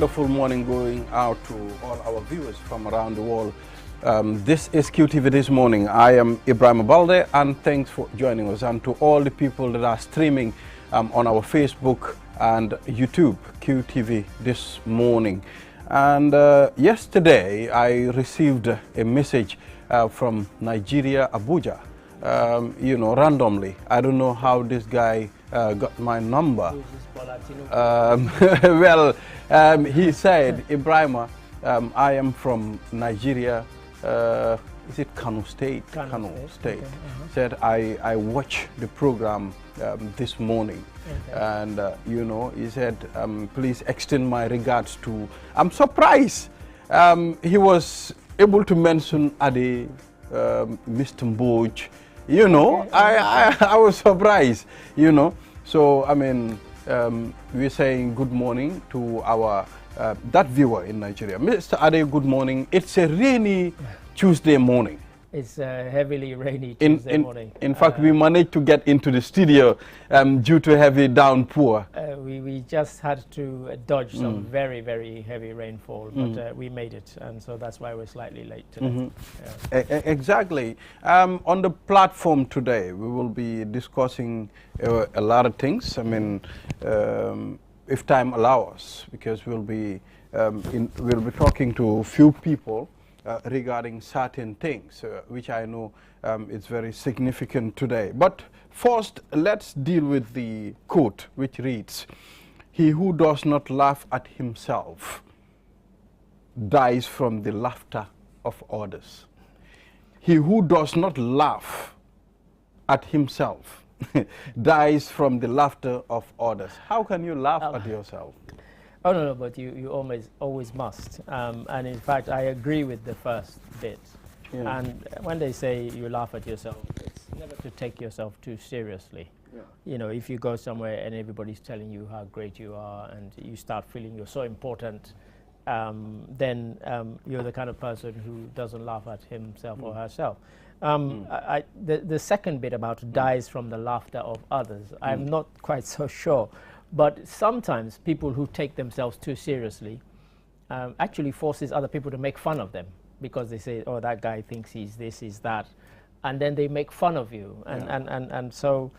wonderful morning going out to all our viewers from around the world. This is QTV This Morning. I am Ibrahim Balde, and thanks for joining us. And to all the people that are streaming on our Facebook and YouTube, QTV This Morning. And yesterday, I received a message from Nigeria, Abuja, randomly. I don't know how this guy got my number. He said, Ibrahima, I am from Nigeria. Is it Kano State? Kano State. Okay. Said, I watch the program this morning. Okay. And, he said, please extend my regards to... I'm surprised. He was able to mention Ade, Mr. Mboj. I was surprised, So, I mean, we're saying good morning to our that viewer in Nigeria. Mr. Ade, good morning. It's a rainy Tuesday morning. It's a heavily rainy Tuesday morning. In fact, we managed to get into the studio due to heavy downpour. We just had to dodge some very, very heavy rainfall, but we made it, and so that's why we're slightly late today. Exactly. On the platform today, we will be discussing a lot of things. I mean, if time allows, because we'll be talking to a few people regarding certain things, which I know is very significant today. But first, let's deal with the quote, which reads, "He who does not laugh at himself dies from the laughter of others." He who does not laugh at himself dies from the laughter of others. How can you laugh at yourself? Oh, no, but you always must. And in fact, I agree with the first bit. Yeah. And when they say you laugh at yourself, it's never to take yourself too seriously. Yeah. If you go somewhere and everybody's telling you how great you are and you start feeling you're so important, then you're the kind of person who doesn't laugh at himself or herself. The second bit about dies from the laughter of others, I'm not quite so sure. But sometimes people who take themselves too seriously actually forces other people to make fun of them, because they say, oh, that guy thinks he's this, he's that. And then they make fun of you. And so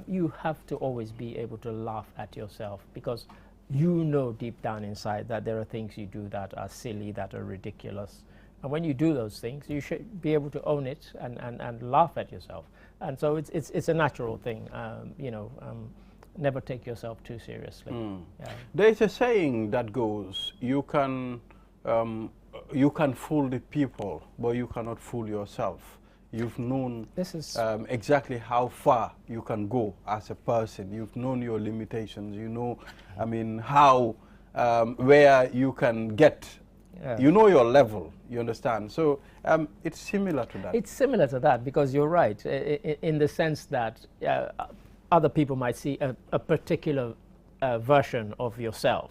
you have to always be able to laugh at yourself, because you know deep down inside that there are things you do that are silly, that are ridiculous. And when you do those things, you should be able to own it and laugh at yourself. And so it's a natural thing, never take yourself too seriously. Yeah. There's a saying that goes, you can fool the people, but you cannot fool yourself. You've known exactly how far you can go as a person. You've known your limitations. You know, I mean, how, where you can get. Yeah. You know your level, you understand? So it's similar to that. It's similar to that, because you're right, in the sense that other people might see a particular version of yourself,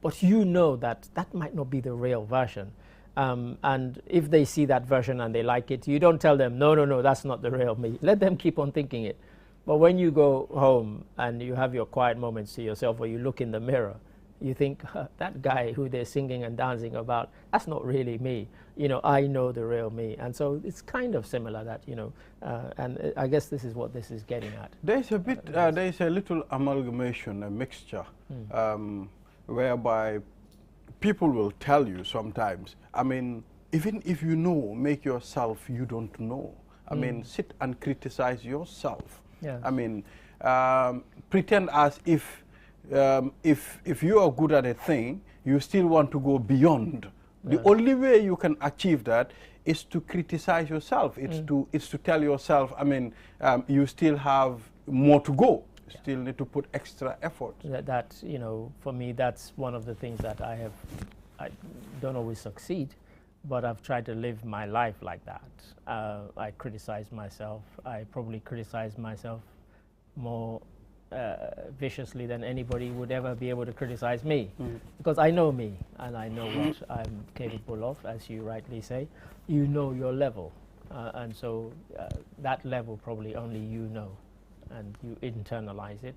but you know that might not be the real version. And if they see that version and they like it, you don't tell them, no, that's not the real me. Let them keep on thinking it. But when you go home and you have your quiet moments to yourself, or you look in the mirror, you think, that guy who they're singing and dancing about, that's not really me. I know the real me. And so it's kind of similar that, and I guess this is what this is getting at. There's a bit, there's a little amalgamation, a mixture, whereby people will tell you sometimes, I mean, even if you know, make yourself you don't know. I mean, sit and criticize yourself. Yeah. I mean, pretend as if you are good at a thing, you still want to go beyond. Yeah. The only way you can achieve that is to criticize yourself. It's to tell yourself, I mean, you still have more to go. You still need to put extra effort. That for me, that's one of the things that I don't always succeed, but I've tried to live my life like that. I criticize myself. I probably criticize myself more viciously than anybody would ever be able to criticize me, because I know me and I know what I'm capable of, as you rightly say. You know your level, and so that level probably only you know, and you internalize it,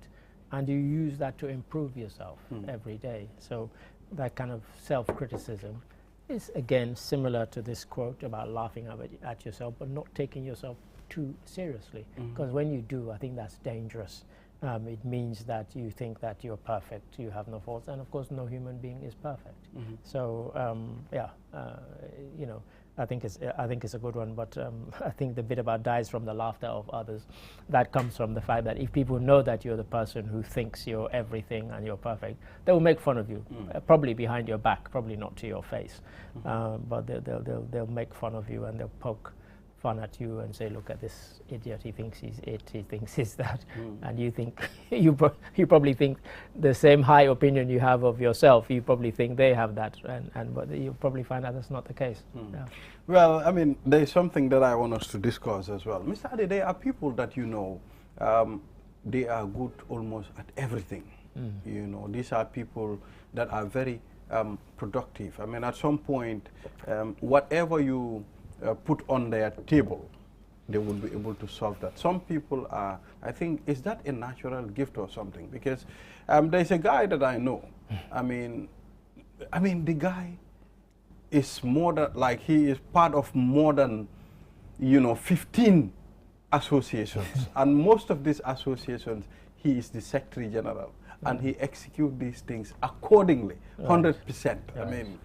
and you use that to improve yourself every day. So that kind of self-criticism is again similar to this quote about laughing at yourself, but not taking yourself too seriously. Because when you do, I think that's dangerous. It means that you think that you're perfect, you have no faults, and of course no human being is perfect. So yeah, you know, I think it's a good one. But I think the bit about dies from the laughter of others, that comes from the fact that if people know that you're the person who thinks you're everything and you're perfect, they will make fun of you, probably behind your back, probably not to your face, but they'll make fun of you and they'll poke fun at you and say, look at this idiot, he thinks he's it, he thinks he's that, and you think you probably think the same high opinion you have of yourself, you probably think they have that, and but you probably find out that's not the case. Yeah. Well, I mean, there's something that I want us to discuss as well. Mr. Ade, there are people that you know, they are good almost at everything. You know, these are people that are very productive. I mean, at some point, whatever you put on their table, they will be able to solve that. Some people are, I think, is that a natural gift or something? Because there's a guy that I know. I mean, the guy is more than, like, he is part of more than, you know, 15 associations. And most of these associations, he is the Secretary General. And he executes these things accordingly, 100%. I mean,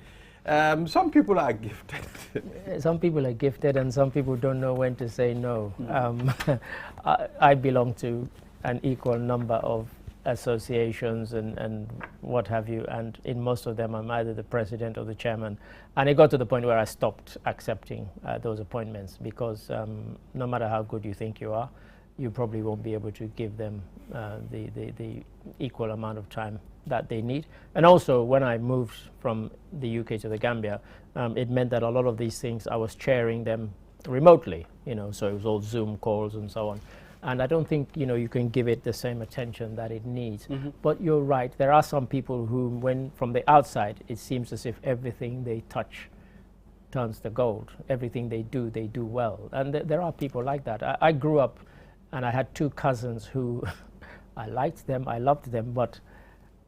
some people are gifted. Some people are gifted, and some people don't know when to say no. I belong to an equal number of associations and what have you, and in most of them I'm either the president or the chairman. And it got to the point where I stopped accepting those appointments, because no matter how good you think you are, you probably won't be able to give them the equal amount of time that they need. And also, when I moved from the UK to the Gambia, it meant that a lot of these things I was chairing them remotely, you know, so it was all Zoom calls and so on. And I don't think, you know, you can give it the same attention that it needs. But you're right, there are some people who, when from the outside, it seems as if everything they touch turns to gold. Everything they do well. And there are people like that. I grew up and I had two cousins who I liked them, I loved them, but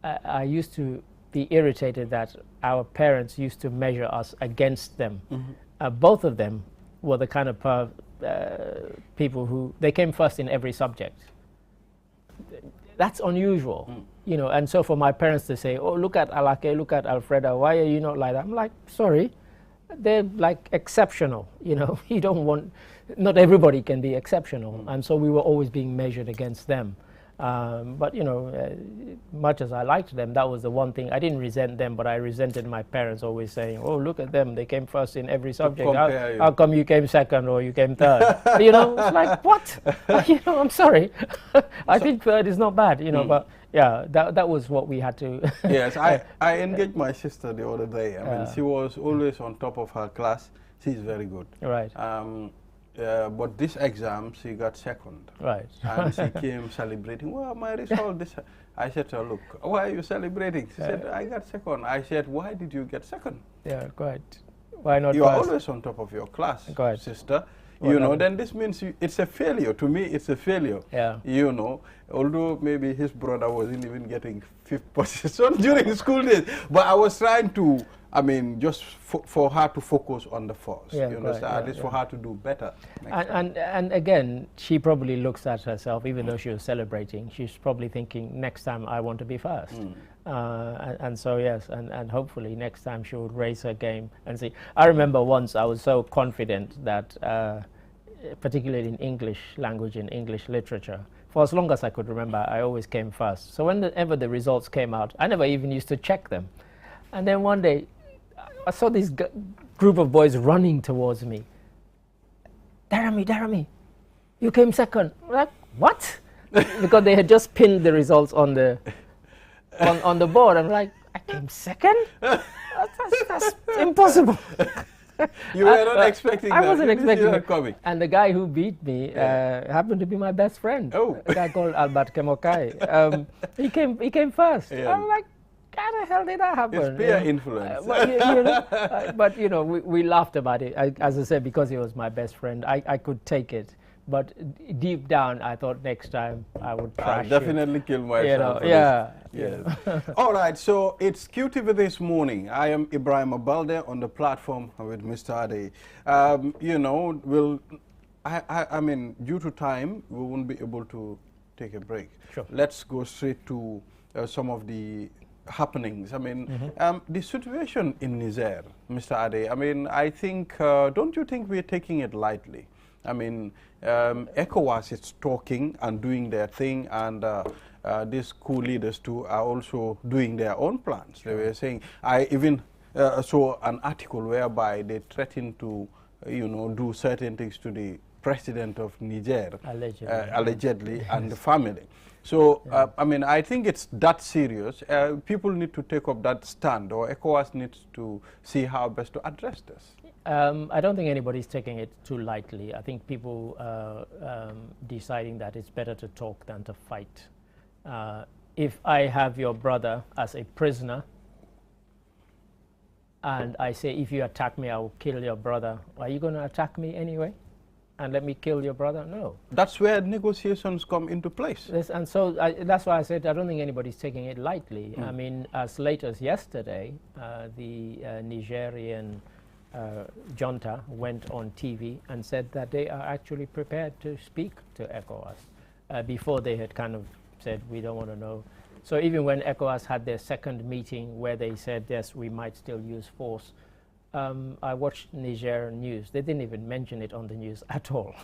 I used to be irritated that our parents used to measure us against them. Both of them were the kind of people who, they came first in every subject. That's unusual, you know, and so for my parents to say, oh, look at Alake, look at Alfreda, why are you not like that? I'm like, sorry, they're like exceptional, you know, you don't want, not everybody can be exceptional, and so we were always being measured against them. But, you know, much as I liked them, that was the one thing. I didn't resent them, but I resented my parents always saying, oh, look at them, they came first in every subject. How come you came second or you came third? You know, it's like, what? You know, I'm sorry. I think third is not bad, you know, but yeah, that was what we had to. Yes, I engaged my sister the other day. I mean, she was always on top of her class. She's very good. Right. But this exam, she got second. Right. And she came celebrating, well, my result, this. I said to her, look, why are you celebrating? She said, I got second. I said, why did you get second? Yeah, quite. Why not? You are always on top of your class, sister. Well, you know, then this means it's a failure. To me, it's a failure. Yeah. You know, although maybe his brother wasn't even getting 5th position during school days. But I was trying to, I mean, just for her to focus on the first. You understand? At least for her to do better. And again, she probably looks at herself, even though she was celebrating, she's probably thinking, next time I want to be first. And so, yes, and hopefully next time she would raise her game and see. I remember once I was so confident that, particularly in English language and English literature, for as long as I could remember, I always came first. So whenever the results came out, I never even used to check them. And then one day, I saw this group of boys running towards me. Darami, you came second. I'm like, what? Because they had just pinned the results on the on the board. I'm like, I came second? That's impossible. You were not expecting that. I wasn't expecting it. Coming. And the guy who beat me happened to be my best friend. Oh. A guy called Albert Kemokai. He came first. I'm like, how the hell did that happen? It's peer influence. But you know, we laughed about it. As I said, because he was my best friend, I could take it. But deep down, I thought next time I would trash definitely kill myself. You know, Yes. All right, so it's QTV this morning. I am Ibrahim Abalde on the platform with Mr. Ade. You know, I mean, due to time, we won't be able to take a break. Sure. Let's go straight to some of the happenings. I mean, the situation in Niger, Mr. Ade, I mean, I think, don't you think we're taking it lightly? I mean, ECOWAS is talking and doing their thing, and these coup leaders too are also doing their own plans. They were saying, I even saw an article whereby they threatened to, you know, do certain things to the president of Niger, allegedly and the family. So, I mean, I think it's that serious. People need to take up that stand, or ECOWAS needs to see how best to address this. I don't think anybody's taking it too lightly. I think people deciding that it's better to talk than to fight. If I have your brother as a prisoner, and I say, if you attack me, I will kill your brother, are you going to attack me anyway and let me kill your brother? No. That's where negotiations come into place. Yes, and so that's why I said I don't think anybody's taking it lightly. I mean, as late as yesterday, the Nigerian junta went on TV and said that they are actually prepared to speak to ECOWAS before they had kind of said, we don't want to know. So even when ECOWAS had their second meeting where they said, yes, we might still use force, I watched Niger news. They didn't even mention it on the news at all.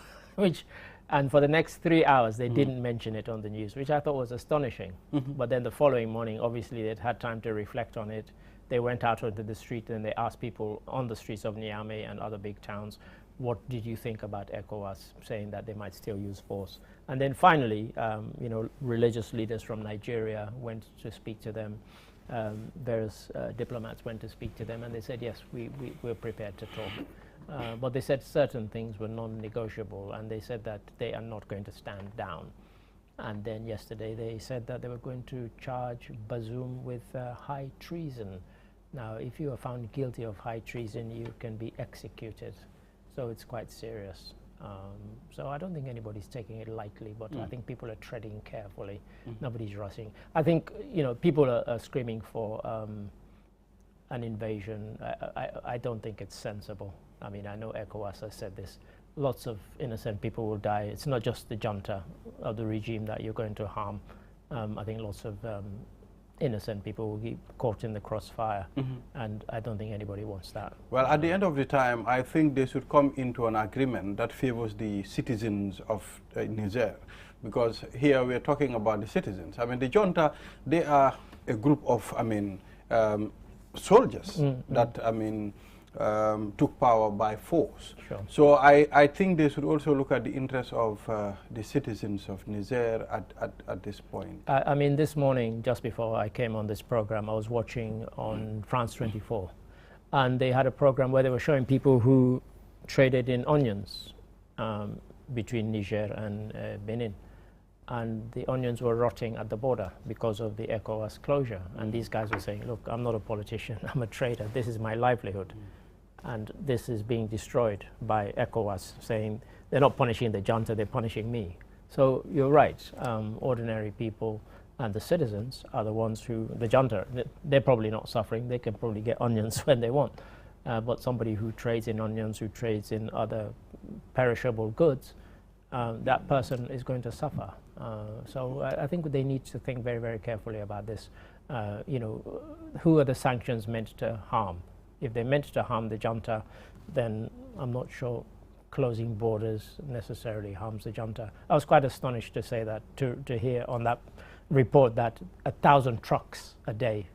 And for the next 3 hours, they didn't mention it on the news, which I thought was astonishing. But then the following morning, obviously, they'd had time to reflect on it. They went out onto the street and they asked people on the streets of Niamey and other big towns, what did you think about ECOWAS, saying that they might still use force? And then finally, you know, religious leaders from Nigeria went to speak to them. Various diplomats went to speak to them, and they said, yes, we're prepared to talk. But they said certain things were non-negotiable, and they said that they are not going to stand down. And then yesterday they said that they were going to charge Bazoum with high treason. Now, if you are found guilty of high treason, you can be executed. So it's quite serious. So I don't think anybody's taking it lightly, but I think people are treading carefully. Nobody's rushing. I think, you know, people are screaming for an invasion. I don't think it's sensible. I mean, I know ECOWAS has said this. Lots of innocent people will die. It's not just the junta of the regime that you're going to harm. I think lots of innocent people will be caught in the crossfire, and I don't think anybody wants that. Well, at the end of the time, I think they should come into an agreement that favors the citizens of Niger, because here we're talking about the citizens. I mean, the junta, they are a group of, I mean, soldiers that, I mean, took power by force. Sure. So I think they should also look at the interests of the citizens of Niger at this point. I mean, this morning, just before I came on this program, I was watching on France 24, and they had a program where they were showing people who traded in onions between Niger and Benin. And the onions were rotting at the border because of the ECOWAS closure. And these guys were saying, look, I'm not a politician, I'm a trader, this is my livelihood. And this is being destroyed by ECOWAS, saying they're not punishing the junta, they're punishing me. So you're right, ordinary people and the citizens are the ones who, the junta, they're probably not suffering, they can probably get onions when they want. But somebody who trades in onions, who trades in other perishable goods, that person is going to suffer. So I think they need to think very, very carefully about this. You know, who are the sanctions meant to harm? If they're meant to harm the junta, then I'm not sure closing borders necessarily harms the junta. I was quite astonished to say that, to hear on that report that 1,000 trucks a day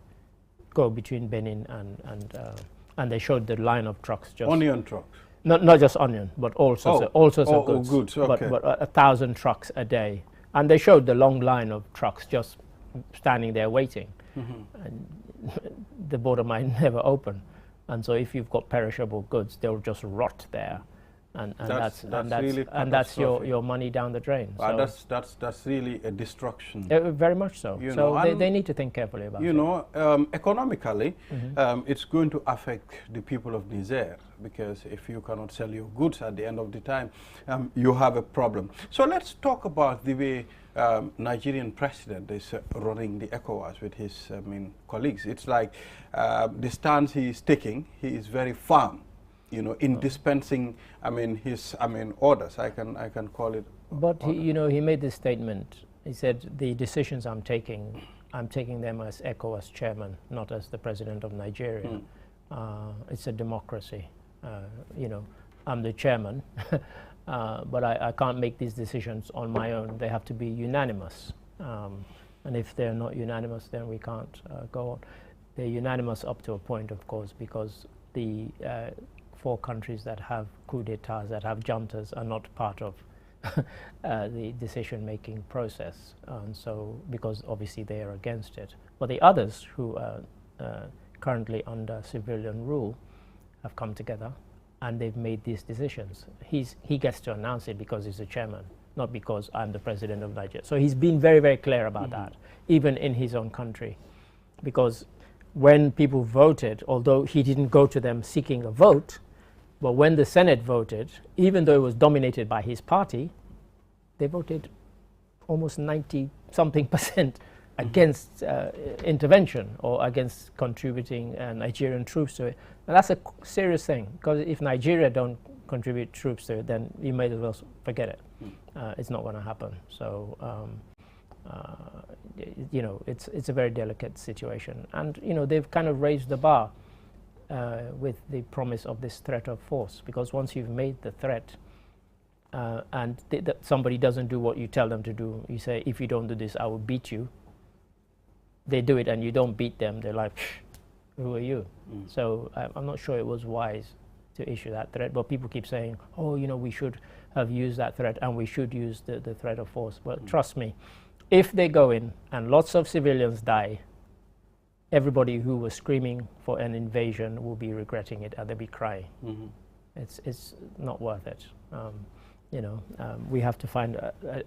go between Benin and they showed the line of trucks. Just onion trucks? Not just onion, but all sorts of goods. Goods. Okay. But 1,000 trucks a day. And they showed the long line of trucks just standing there waiting. And the border might never open. And so if you've got perishable goods, they'll just rot there. And that's your money down the drain. So that's really a destruction. Very much so. So they need to think carefully about it. You know, economically, it's going to affect the people of Niger, because if you cannot sell your goods at the end of the time, you have a problem. So let's talk about the way Nigerian president is running the ECOWAS with his colleagues. It's like the stance he is taking, he is very firm, you know, in dispensing, his orders. I can call it. But he made this statement. He said, the decisions I'm taking them as ECOWAS chairman, not as the president of Nigeria. It's a democracy. I'm the chairman, but I can't make these decisions on my own. They have to be unanimous. And if they're not unanimous, then we can't go on. They're unanimous up to a point, of course, because the 4 countries that have coup d'etats, that have juntas, are not part of the decision-making process, and so because obviously they are against it. But the others who are currently under civilian rule have come together and they've made these decisions. He gets to announce it because he's the chairman, not because I'm the president of Nigeria. So he's been very, very clear about that, even in his own country, because when people voted, although he didn't go to them seeking a vote, but when the Senate voted, even though it was dominated by his party, they voted almost 90-something% against intervention or against contributing Nigerian troops to it. And that's a serious thing, because if Nigeria don't contribute troops to it, then you may as well forget it. It's not going to happen. So, it's a very delicate situation. And, they've kind of raised the bar with the promise of this threat of force, because once you've made the threat and somebody doesn't do what you tell them to do, you say, if you don't do this, I will beat you. They do it and you don't beat them, they're like, who are you? So I'm not sure it was wise to issue that threat, but people keep saying, oh, we should have used that threat and we should use the threat of force. But trust me, if they go in and lots of civilians die, everybody who was screaming for an invasion will be regretting it and they'll be crying. It's not worth it. We have to find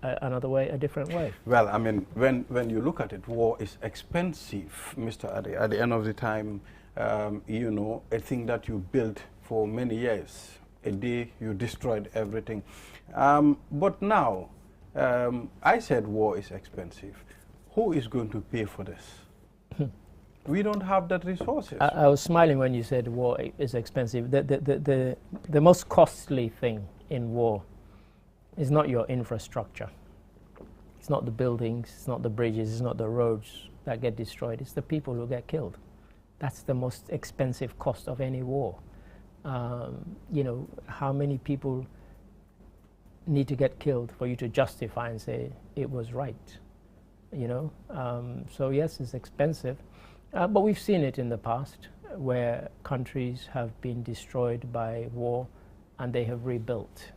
another way, a different way. Well, when you look at it, war is expensive, Mr. Ade. At the end of the time, a thing that you built for many years, a day you destroyed everything. But now, I said war is expensive. Who is going to pay for this? We don't have that resources. I was smiling when you said war is expensive. The most costly thing in war is not your infrastructure. It's not the buildings, it's not the bridges, it's not the roads that get destroyed. It's the people who get killed. That's the most expensive cost of any war. How many people need to get killed for you to justify and say it was right? So yes, it's expensive. But we've seen it in the past where countries have been destroyed by war and they have rebuilt.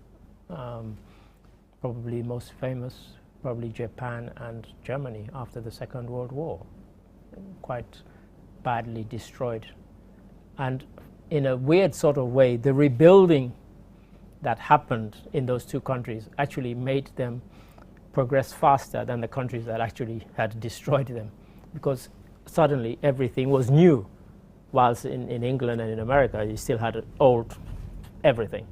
Probably most famous, probably Japan and Germany after the Second World War. Quite badly destroyed. And in a weird sort of way, the rebuilding that happened in those two countries actually made them progress faster than the countries that actually had destroyed them, because suddenly everything was new, whilst in England and in America you still had old everything.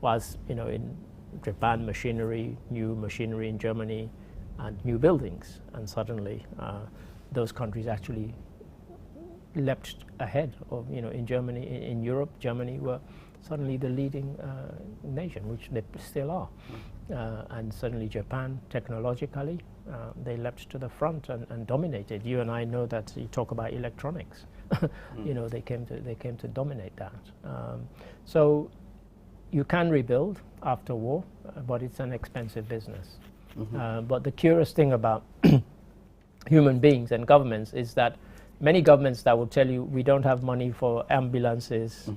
Whilst in Japan, new machinery in Germany, and new buildings, and suddenly those countries actually leapt ahead of, in Germany, in Europe, Germany were suddenly the leading nation, which they still are. And suddenly Japan, technologically, they leapt to the front and dominated. You and I know that you talk about electronics. They came to dominate that. So you can rebuild after war, but it's an expensive business. But the curious thing about human beings and governments is that many governments that will tell you we don't have money for ambulances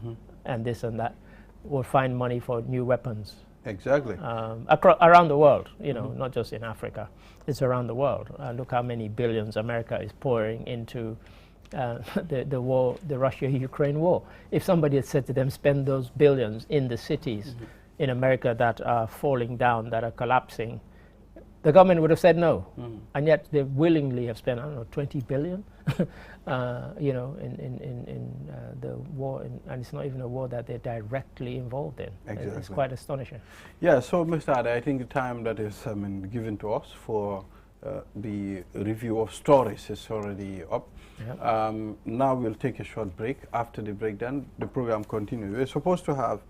and this and that will find money for new weapons. Exactly. Around the world, not just in Africa. It's around the world. Look how many billions America is pouring into the war, the Russia-Ukraine war. If somebody had said to them, spend those billions in the cities in America that are falling down, that are collapsing, the government would have said no. And yet they willingly have spent, 20 billion, in the war, and it's not even a war that they're directly involved in. Exactly. It's quite astonishing. Yeah, so Mr. Ade, I think the time that is given to us for the review of stories is already up. Yep. Now we'll take a short break. After the break, then the program continues. We're supposed to have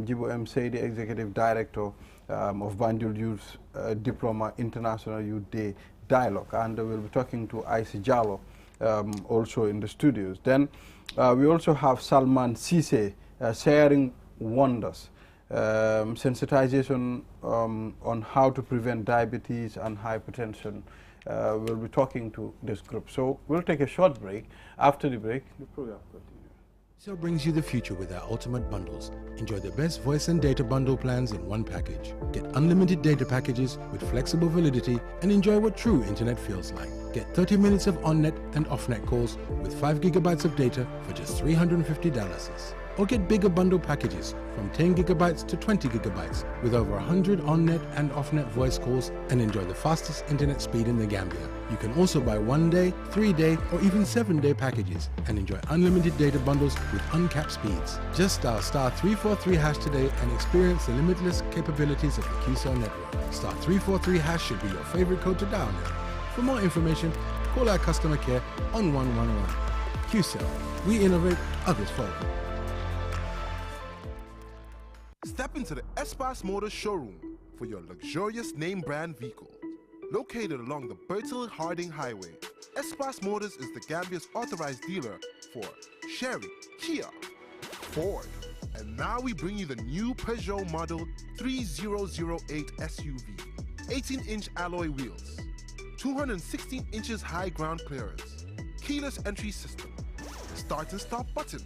Jibo M. Say, the Executive Director of Banjul Youth Diploma International Youth Day Dialogue, and we'll be talking to Aisy Jallo also in the studios. Then we also have Salman Sise, Sharing Wonders, sensitization on how to prevent diabetes and hypertension. We'll be talking to this group. So we'll take a short break. After the break, the program continues. So brings you the future with our ultimate bundles. Enjoy the best voice and data bundle plans in one package. Get unlimited data packages with flexible validity and enjoy what true internet feels like. Get 30 minutes of on-net and off-net calls with 5 gigabytes of data for just $350. Or get bigger bundle packages from 10 gigabytes to 20 gigabytes with over 100 on-net and off-net voice calls and enjoy the fastest internet speed in the Gambia. You can also buy 1-day, 3-day or even 7-day packages and enjoy unlimited data bundles with uncapped speeds. Just dial *343# today and experience the limitless capabilities of the QCell network. *343# should be your favorite code to dial now. For more information, call our customer care on 111. QCell, we innovate, others follow. Step into the Espas Motors showroom for your luxurious name brand vehicle. Located along the Bertil Harding Highway, Espas Motors is the Gambia's authorized dealer for Chery, Kia, Ford, and now we bring you the new Peugeot model 3008 SUV. 18-inch alloy wheels, 216 inches high ground clearance, keyless entry system, start and stop button,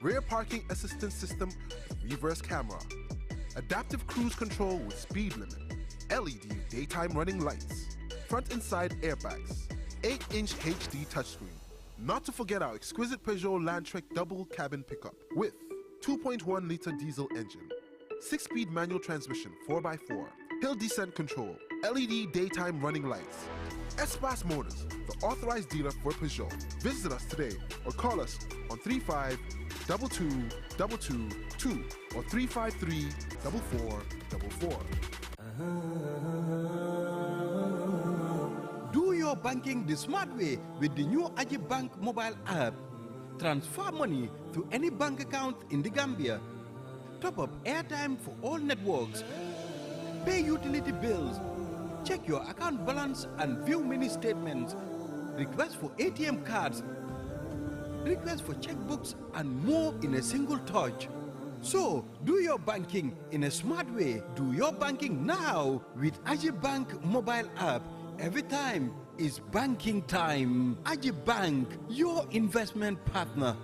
rear parking assistance system, reverse camera, adaptive cruise control with speed limit, LED daytime running lights, front and side airbags, 8-inch HD touchscreen. Not to forget our exquisite Peugeot Landtrek double cabin pickup with 2.1-liter diesel engine, 6-speed manual transmission 4x4, hill descent control, LED daytime running lights. Espas Motors, the authorized dealer for Peugeot. Visit us today or call us on 35-2222 or 353-4444. Do your banking the smart way with the new Ajib Bank mobile app. Transfer money to any bank account in the Gambia. Top up airtime for all networks. Pay utility bills. Check your account balance and view mini statements. Request for ATM cards. Request for checkbooks and more in a single touch. So, do your banking in a smart way. Do your banking now with Ajib Bank mobile app. Every time is banking time. Ajib Bank, your investment partner.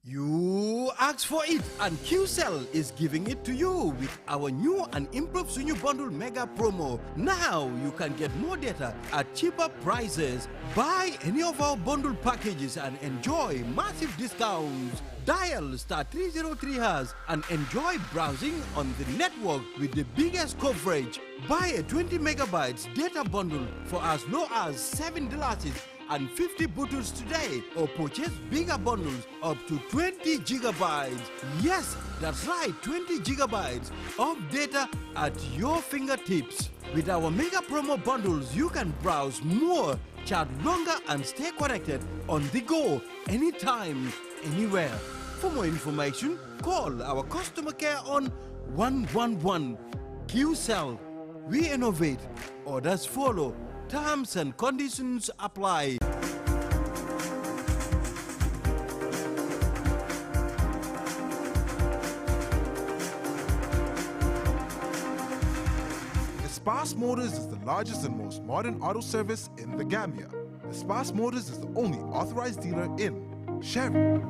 You asked for it, and QCell is giving it to you with our new and improved Sunyu Bundle Mega Promo. Now you can get more data at cheaper prices. Buy any of our bundle packages and enjoy massive discounts. Dial *303# and enjoy browsing on the network with the biggest coverage. Buy a 20 megabytes data bundle for as low as $7 and 50 bottles today, or purchase bigger bundles up to 20 gigabytes. Yes, that's right, 20 gigabytes of data at your fingertips. With our mega promo bundles, you can browse more, chat longer, and stay connected on the go, anytime, anywhere. For more information, call our customer care on 111. QCell, we innovate. Orders follow. Terms and conditions apply. Espas Motors is the largest and most modern auto service in the Gambia. Espas Motors is the only authorized dealer in Chery,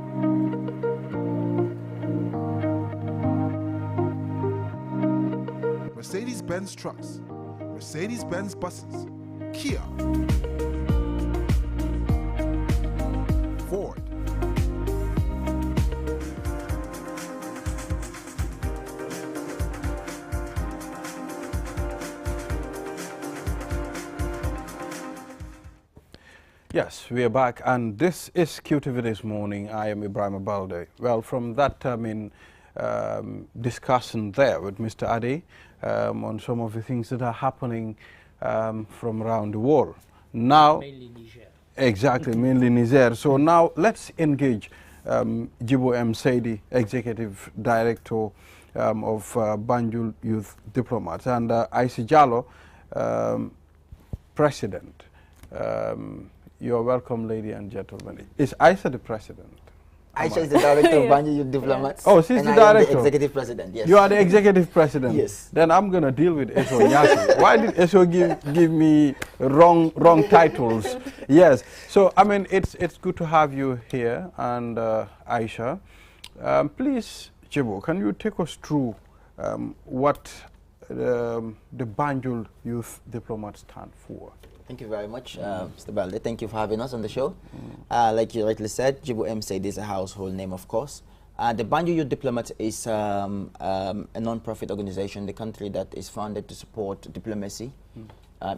Mercedes-Benz trucks, Mercedes-Benz buses, Kia, Ford, Yes, we are back, and this is QTV This Morning. I am Ibrahim Balde. Well, from that, discussion there with Mr. Ade on some of the things that are happening from around the world. Now, Mainly Niger. exactly, mainly Niger. So now let's engage Jibo M. Saidi, Executive Director of Banjul Youth Diplomats, and Aisha Jallo, President. You're welcome, ladies and gentlemen. Is Aisha the President? Aisha is the director of Banjul Youth Diplomats. Oh, she's and the I am director. the executive president, yes. You are the executive president. Yes. Then I'm gonna deal with Eso Nyasi. Why did Eso give me wrong titles? Yes. So I mean, it's good to have you here, and Aisha, please, Jibo, can you take us through what the Banjul Youth Diplomats stand for? Thank you very much, Mr. Balde. Thank you for having us on the show. Like you rightly said, Jibo M. Saidi is a household name, of course. The Banjul Youth Diplomats is a non-profit organization in the country that is founded to support diplomacy.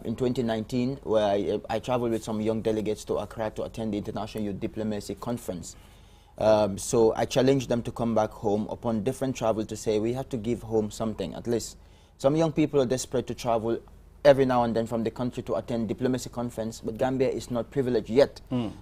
In 2019, where I traveled with some young delegates to Accra to attend the International Youth Diplomacy Conference. So I challenged them to come back home upon different travel to say we have to give home something, at least. Some young people are desperate to travel every now and then from the country to attend diplomacy conference, but Gambia is not privileged yet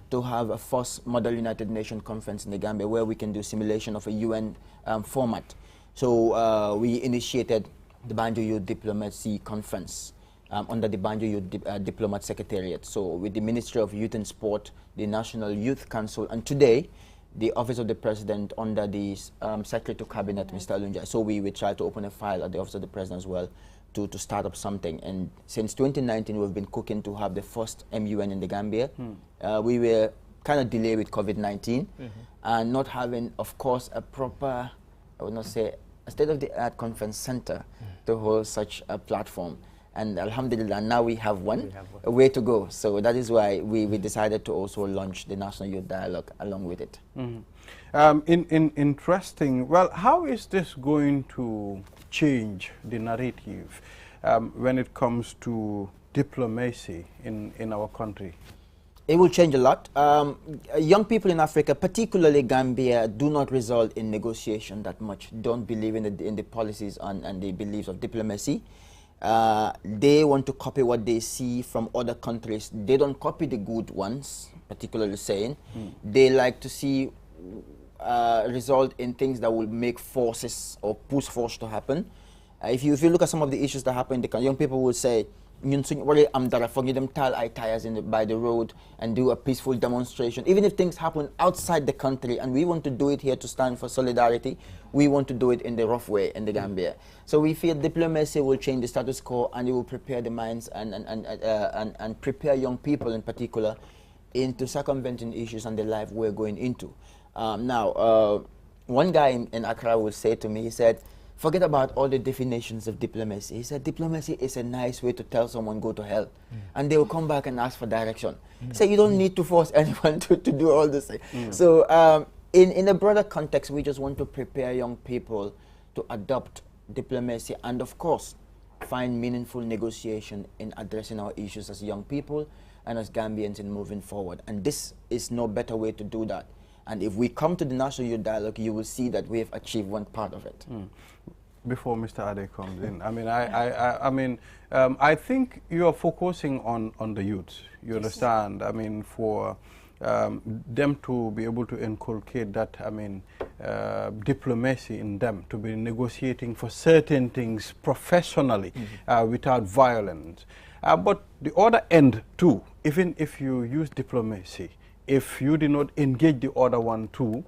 to have a first Model United Nations conference in the Gambia where we can do simulation of a UN format. So we initiated the Banjul Youth Diplomacy Conference under the Banjul Youth Diplomat Secretariat. So with the Ministry of Youth and Sport, the National Youth Council, and today the Office of the President under the Secretary to Cabinet, Mr. Alunja. So we try to open a file at the Office of the President as well to start up something. And since 2019, we've been cooking to have the first MUN in the Gambia. We were kind of delayed with COVID-19 and not having, of course, a proper, I would not say, a state-of-the-art conference center to hold such a platform. And alhamdulillah, now we have one, a way to go. So that is why we decided to also launch the National Youth Dialogue along with it. Interesting. Well, how is this going to change the narrative when it comes to diplomacy in our country? It will change a lot. Young people in Africa, particularly Gambia, do not result in negotiation that much, don't believe in the policies and the beliefs of diplomacy. They want to copy what they see from other countries. They don't copy the good ones, particularly saying. They like to see result in things that will make forces or push force to happen. If you look at some of the issues that happen in the country, young people will say, them tires by the road and do a peaceful demonstration. Even if things happen outside the country and we want to do it here to stand for solidarity, we want to do it in the rough way in the Gambia. So we feel diplomacy will change the status quo and it will prepare the minds and prepare young people in particular into circumventing issues and the life we're going into. One guy in Accra would say to me, he said, forget about all the definitions of diplomacy. He said, diplomacy is a nice way to tell someone go to hell. And they will come back and ask for direction. So you don't need to force anyone to do all this. So in a broader context, we just want to prepare young people to adopt diplomacy and, of course, find meaningful negotiation in addressing our issues as young people and as Gambians in moving forward. And this is no better way to do that. And if we come to the National Youth Dialogue, you will see that we have achieved one part of it. Before Mr. Ade comes in, I mean, I think you are focusing on the youth. You understand? I mean, for them to be able to inculcate that, I mean, diplomacy in them, to be negotiating for certain things professionally without violence. But the other end too, even if you use diplomacy, if you did not engage the other one too,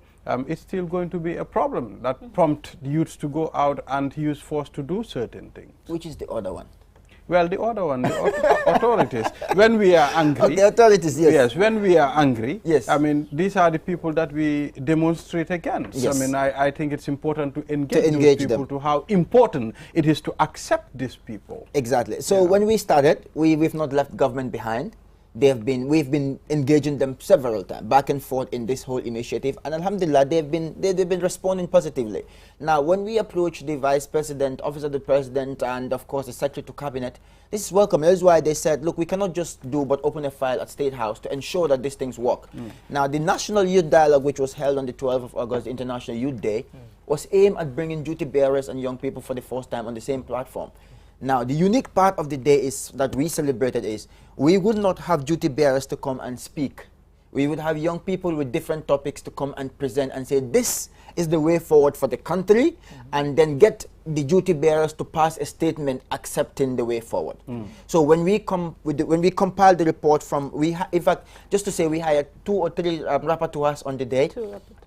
it's still going to be a problem that prompt the youths to go out and use force to do certain things. Which is the other one? Well, the other one, the authorities. When we are angry. The authorities, yes. Yes, when we are angry. Yes. I mean, these are the people that we demonstrate against. Yes. I mean, I think it's important to engage those people them. to how important it is to accept these people. Exactly. So when we started, we've not left government behind. We've been engaging them several times, back and forth in this whole initiative, and alhamdulillah, they've been responding positively. Now, when we approach the Vice President, Office of the President, and of course the Secretary to Cabinet, this is welcome. That is why they said, look, we cannot just do but open a file at State House to ensure that these things work. Now, the National Youth Dialogue, which was held on the 12th of August, International Youth Day, was aimed at bringing duty bearers and young people for the first time on the same platform. Now, the unique part of the day is that we celebrated is we would not have duty bearers to come and speak. We would have young people with different topics to come and present and say, this is the way forward for the country, and then get the duty bearers to pass a statement accepting the way forward. So when we when we compiled the report from, in fact, just to say we hired 2 or 3 rapporteurs on the day,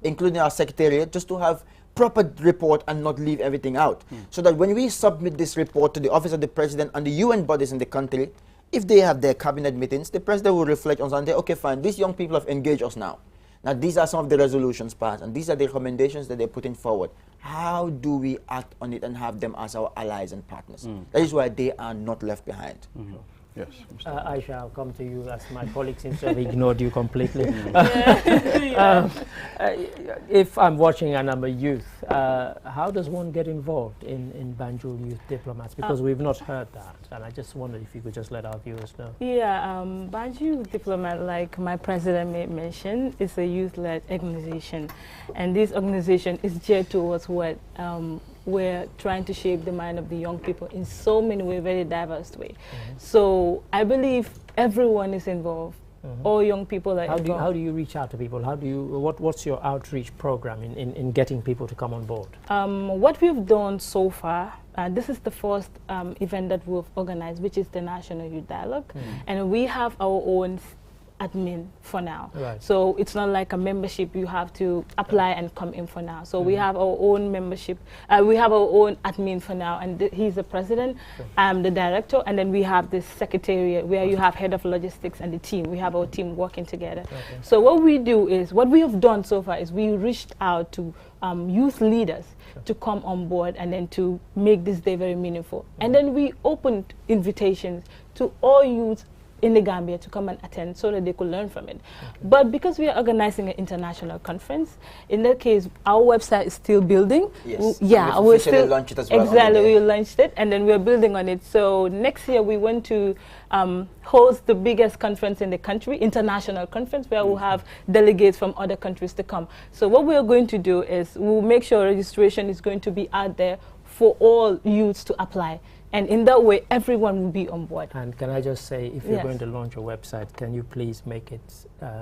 including our secretariat, just to have proper report and not leave everything out. So that when we submit this report to the Office of the President and the UN bodies in the country, if they have their cabinet meetings, the President will reflect on Sunday, okay, fine, these young people have engaged us now. Now, these are some of the resolutions passed, and these are the recommendations that they're putting forward. How do we act on it and have them as our allies and partners? That is why they are not left behind. Yes. Aisha, I'll come to you, as my colleague seems to have ignored you completely. If I'm watching and I'm a youth, how does one get involved in Banjul Youth Diplomats? Because we've not heard that, and I just wondered if you could just let our viewers know. Yeah, Banjul Youth Diplomat, like my president mentioned, is a youth-led organization, and this organization is geared towards what we're trying to shape the mind of the young people in so many ways, very diverse way. So I believe everyone is involved. All young people are involved. How do you reach out to people? How do you, what's your outreach program in getting people to come on board? What we've done so far, this is the first event that we've organized, which is the National Youth Dialogue, and we have our own admin for now. Right. So it's not like a membership you have to apply and come in for now. So we have our own membership, we have our own admin for now, and he's the president, the director, and then we have this secretariat where you have head of logistics and the team. We have our team working together. So what we do is, what we have done so far is we reached out to youth leaders to come on board and then to make this day very meaningful. And then we opened invitations to all youth in the Gambia to come and attend so that they could learn from it. But because we are organizing an international conference, in that case, our website is still building. Yes. We'll still launch it as well. Exactly, we launched it, and then we're building on it. So next year we want to host the biggest conference in the country, international conference, where we'll have delegates from other countries to come. So what we're going to do is we'll make sure registration is going to be out there for all youths to apply. And in that way, everyone will be on board. And can I just say, if you're going to launch a website, can you please make it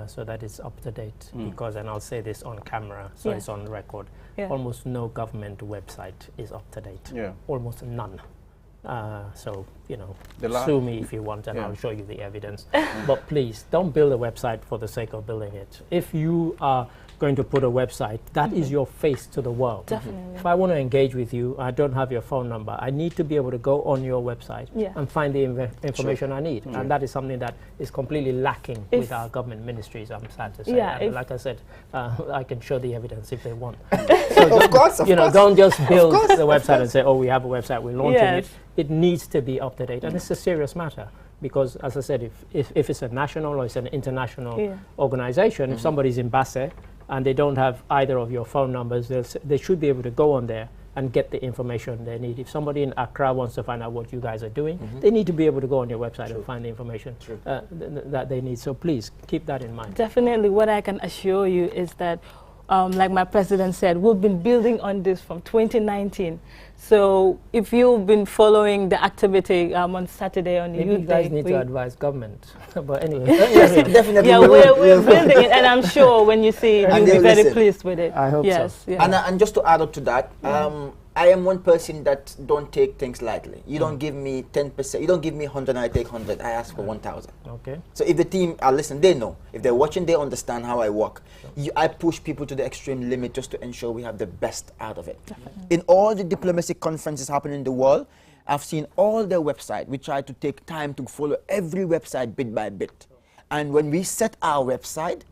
so that it's up to date? Because, and I'll say this on camera, so it's on record, almost no government website is up to date. Almost none. So, you know, sue me if you want, and I'll show you the evidence. But please, don't build a website for the sake of building it. If you are going to put a website, that is your face to the world. Definitely. If I want to engage with you, I don't have your phone number. I need to be able to go on your website and find the information I need. And that is something that is completely lacking with our government ministries, I'm sad to say. And like I said, I can show the evidence if they want. So of course, don't just build the website and say, oh, we have a website, we're launching it. It needs to be up to date. And it's a serious matter. Because, as I said, if it's a national or it's an international organization, if somebody's in Basse and they don't have either of your phone numbers, they should be able to go on there and get the information they need. If somebody in Accra wants to find out what you guys are doing, they need to be able to go on your website and find the information that they need. So please, keep that in mind. Definitely. What I can assure you is that, like my president said, we've been building on this from 2019. So if you've been following the activity on Saturday on the Maybe Youth you guys Day, need to advise government. But anyway. Definitely. Yeah, we're building it, and I'm sure when you see it, you'll be very pleased with it. I hope so. And just to add up to that, I am one person that don't take things lightly. You don't give me 10%, you don't give me 100 and I take 100, I ask for 1,000. Okay. So if the team are listening, they know. If they're watching, they understand how I work. I push people to the extreme limit just to ensure we have the best out of it. In all the diplomacy conferences happening in the world, I've seen all their websites. We try to take time to follow every website bit by bit. And when we set our website,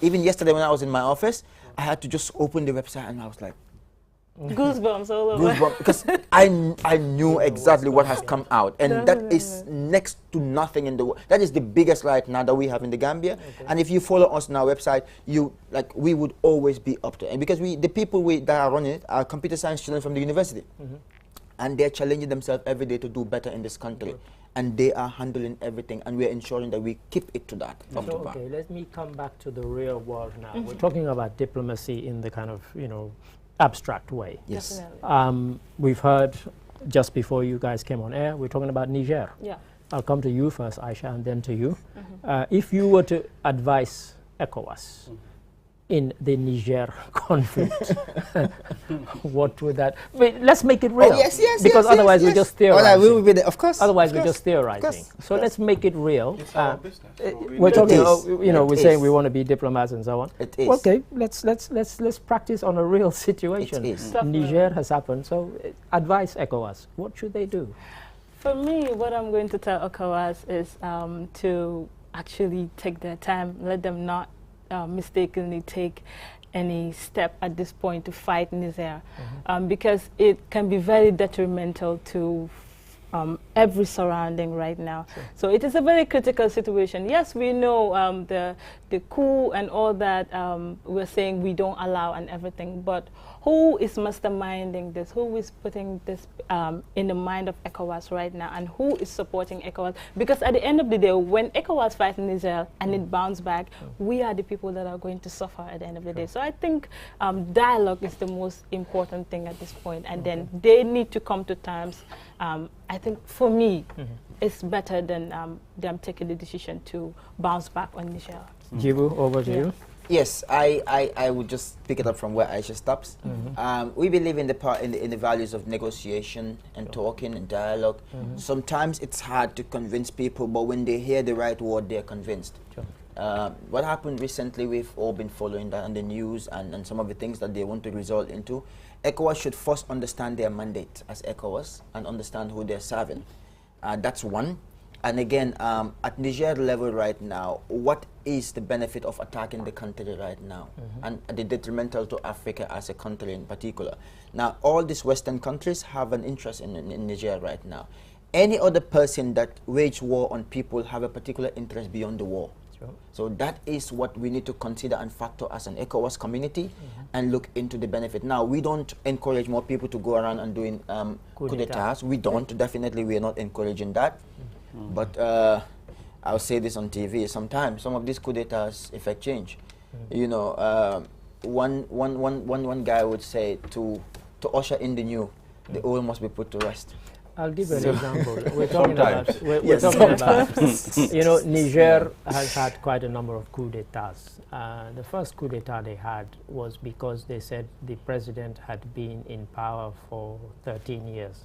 even yesterday when I was in my office, I had to just open the website and I was like, goosebumps all over. Goosebumps, because I knew exactly what has come out, and that is next to nothing in the world. That is the biggest right now that we have in the Gambia. And if you follow us on our website, we would always be up to it. And because the people that are running it are computer science students from the university, and they're challenging themselves every day to do better in this country. And they are handling everything, and we're ensuring that we keep it to that. Okay, let me come back to the real world now. We're talking about diplomacy in the kind of, abstract way. Yes. Definitely. We've heard just before you guys came on air, we're talking about Niger. Yeah. I'll come to you first, Aisha, and then to you. If you were to advise ECOWAS in the Niger conflict, what would that? Wait, let's make it real. Oh, yes, yes, because yes, otherwise yes, we're just yes. theorizing. Oh, no, we will be there, of course. Otherwise of we're course, just theorizing. course, So let's make it real. It's our business. So We're talking, is. you know, It we're saying is. we want to be diplomats and so on. It is. Okay, let's practice on a real situation. It is. Niger has happened. So advise ECOWAS. What should they do? For me, what I'm going to tell ECOWAS is to actually take their time, let them not mistakenly take any step at this point to fight Niger, because it can be very detrimental to every surrounding right now. Sure. So it is a very critical situation. Yes, we know the coup and all that we're saying we don't allow and everything, but who is masterminding this? Who is putting this in the mind of ECOWAS right now, and who is supporting ECOWAS? Because at the end of the day, when ECOWAS fights in Israel and it bounces back, we are the people that are going to suffer at the end of the day. So I think dialogue is the most important thing at this point, and then they need to come to terms. I think for me, it's better than them taking the decision to bounce back on Niger. Jibu, over to you. Yes, I would just pick it up from where Aisha stops. We believe in the values of negotiation and talking and dialogue. Sometimes it's hard to convince people, but when they hear the right word, they're convinced. Sure. What happened recently, we've all been following that on the news and some of the things that they want to result into. ECOWAS should first understand their mandate as ECOWAS and understand who they're serving. That's one. And again, at Niger level right now, what is the benefit of attacking the country right now? And the detrimental to Africa as a country in particular. Now, all these Western countries have an interest in Niger right now. Any other person that wage war on people have a particular interest beyond the war. Sure. So that is what we need to consider and factor as an ECOWAS community and look into the benefit. Now, we don't encourage more people to go around and doing coup d'etats. We don't. Definitely, we are not encouraging that. But I'll say this on TV. Sometimes some of these coup d'etats effect change. You know, one guy would say to usher in the new, the old must be put to rest. I'll give you an example. We're talking Sometimes. about, we're Yes, talking about, you know, Niger has had quite a number of coup d'etats. The first coup d'etat they had was because they said the president had been in power for 13 years.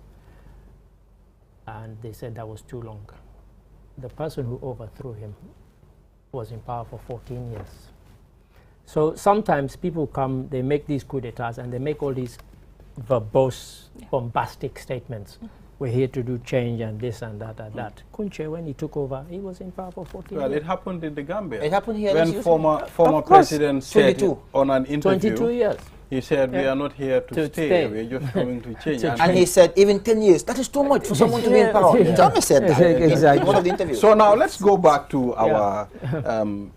And they said that was too long. The person who overthrew him was in power for 14 years. So sometimes people come, they make these coup d'etats and they make all these verbose, bombastic statements. We're here to do change and this and that and that. Kunche, when he took over, he was in power for 14 Well, years. it happened in the Gambia. It happened here. When this former course. president said 22. on an interview, 22 years. he said, we Yeah. are not here to stay. We're just coming to change. And he said, even 10 years, that is too much for someone to be in power. Yeah. Thomas said that Exactly. in one of the interviews. So now let's go back to our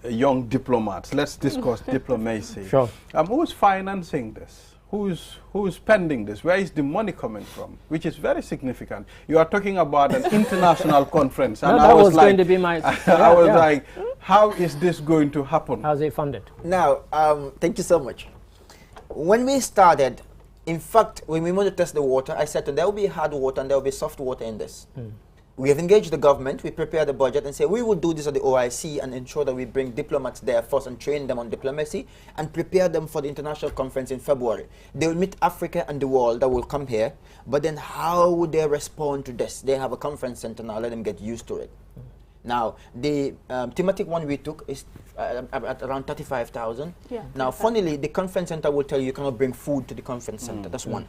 young diplomats. Let's discuss diplomacy. Sure. Who's financing this? Who's spending this? Where is the money coming from? Which is very significant. You are talking about an international conference. And No, I that was was like, going to be my... I was like, how is this going to happen? How's it funded? Now, thank you so much. When we started, in fact, when we wanted to test the water, I said there will be hard water and there will be soft water in this. We have engaged the government, we prepared the budget and say we will do this at the OIC and ensure that we bring diplomats there first and train them on diplomacy and prepare them for the international conference in February. They will meet Africa and the world that will come here, but then how would they respond to this? They have a conference center now, let them get used to it. Now, the thematic one we took is at around 35,000. Yeah, now, funnily, the conference center will tell you cannot bring food to the conference center. That's one.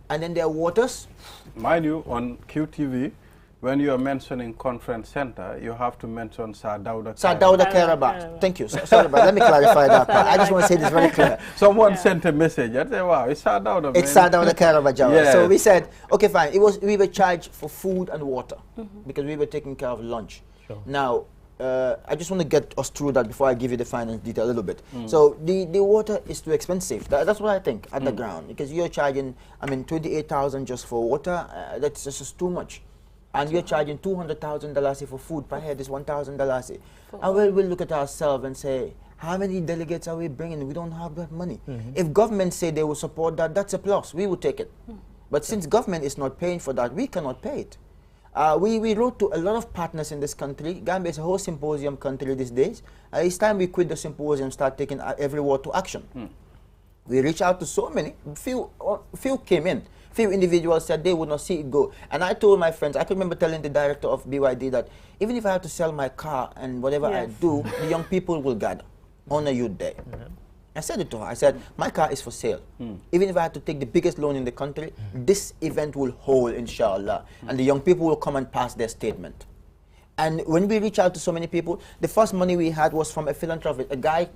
And then there are waters. Mind you, on QTV, when you are mentioning conference center, you have to mention Sir Dawda Kairaba. Thank you. Sorry, but let me clarify that part. I just want to say this very clear. Someone sent a message. I said, wow, it's Sir Dawda. It's Sir Dawda Kairaba Jawara. Yes. So we said, okay, fine. We were charged for food and water because we were taking care of lunch. Sure. Now, I just want to get us through that before I give you the finance detail a little bit. So the water is too expensive. That's what I think at the ground, because you're charging, 28,000 just for water. That's just too much. And you're charging $200,000 for food per head is $1,000. And we'll look at ourselves and say, how many delegates are we bringing? We don't have that money. If government say they will support that, that's a plus. We will take it. But since government is not paying for that, we cannot pay it. We wrote to a lot of partners in this country. Gambia is a whole symposium country these days. It's time we quit the symposium, start taking every word to action. We reached out to so many. Few came in. Few individuals said they would not see it go. And I told my friends, I could remember telling the director of BYD that even if I have to sell my car and whatever I do, the young people will gather on a youth day. I said it to her. I said, my car is for sale. Even if I had to take the biggest loan in the country, this event will hold, inshallah. And the young people will come and pass their statement. And when we reach out to so many people, the first money we had was from a philanthropist. A guy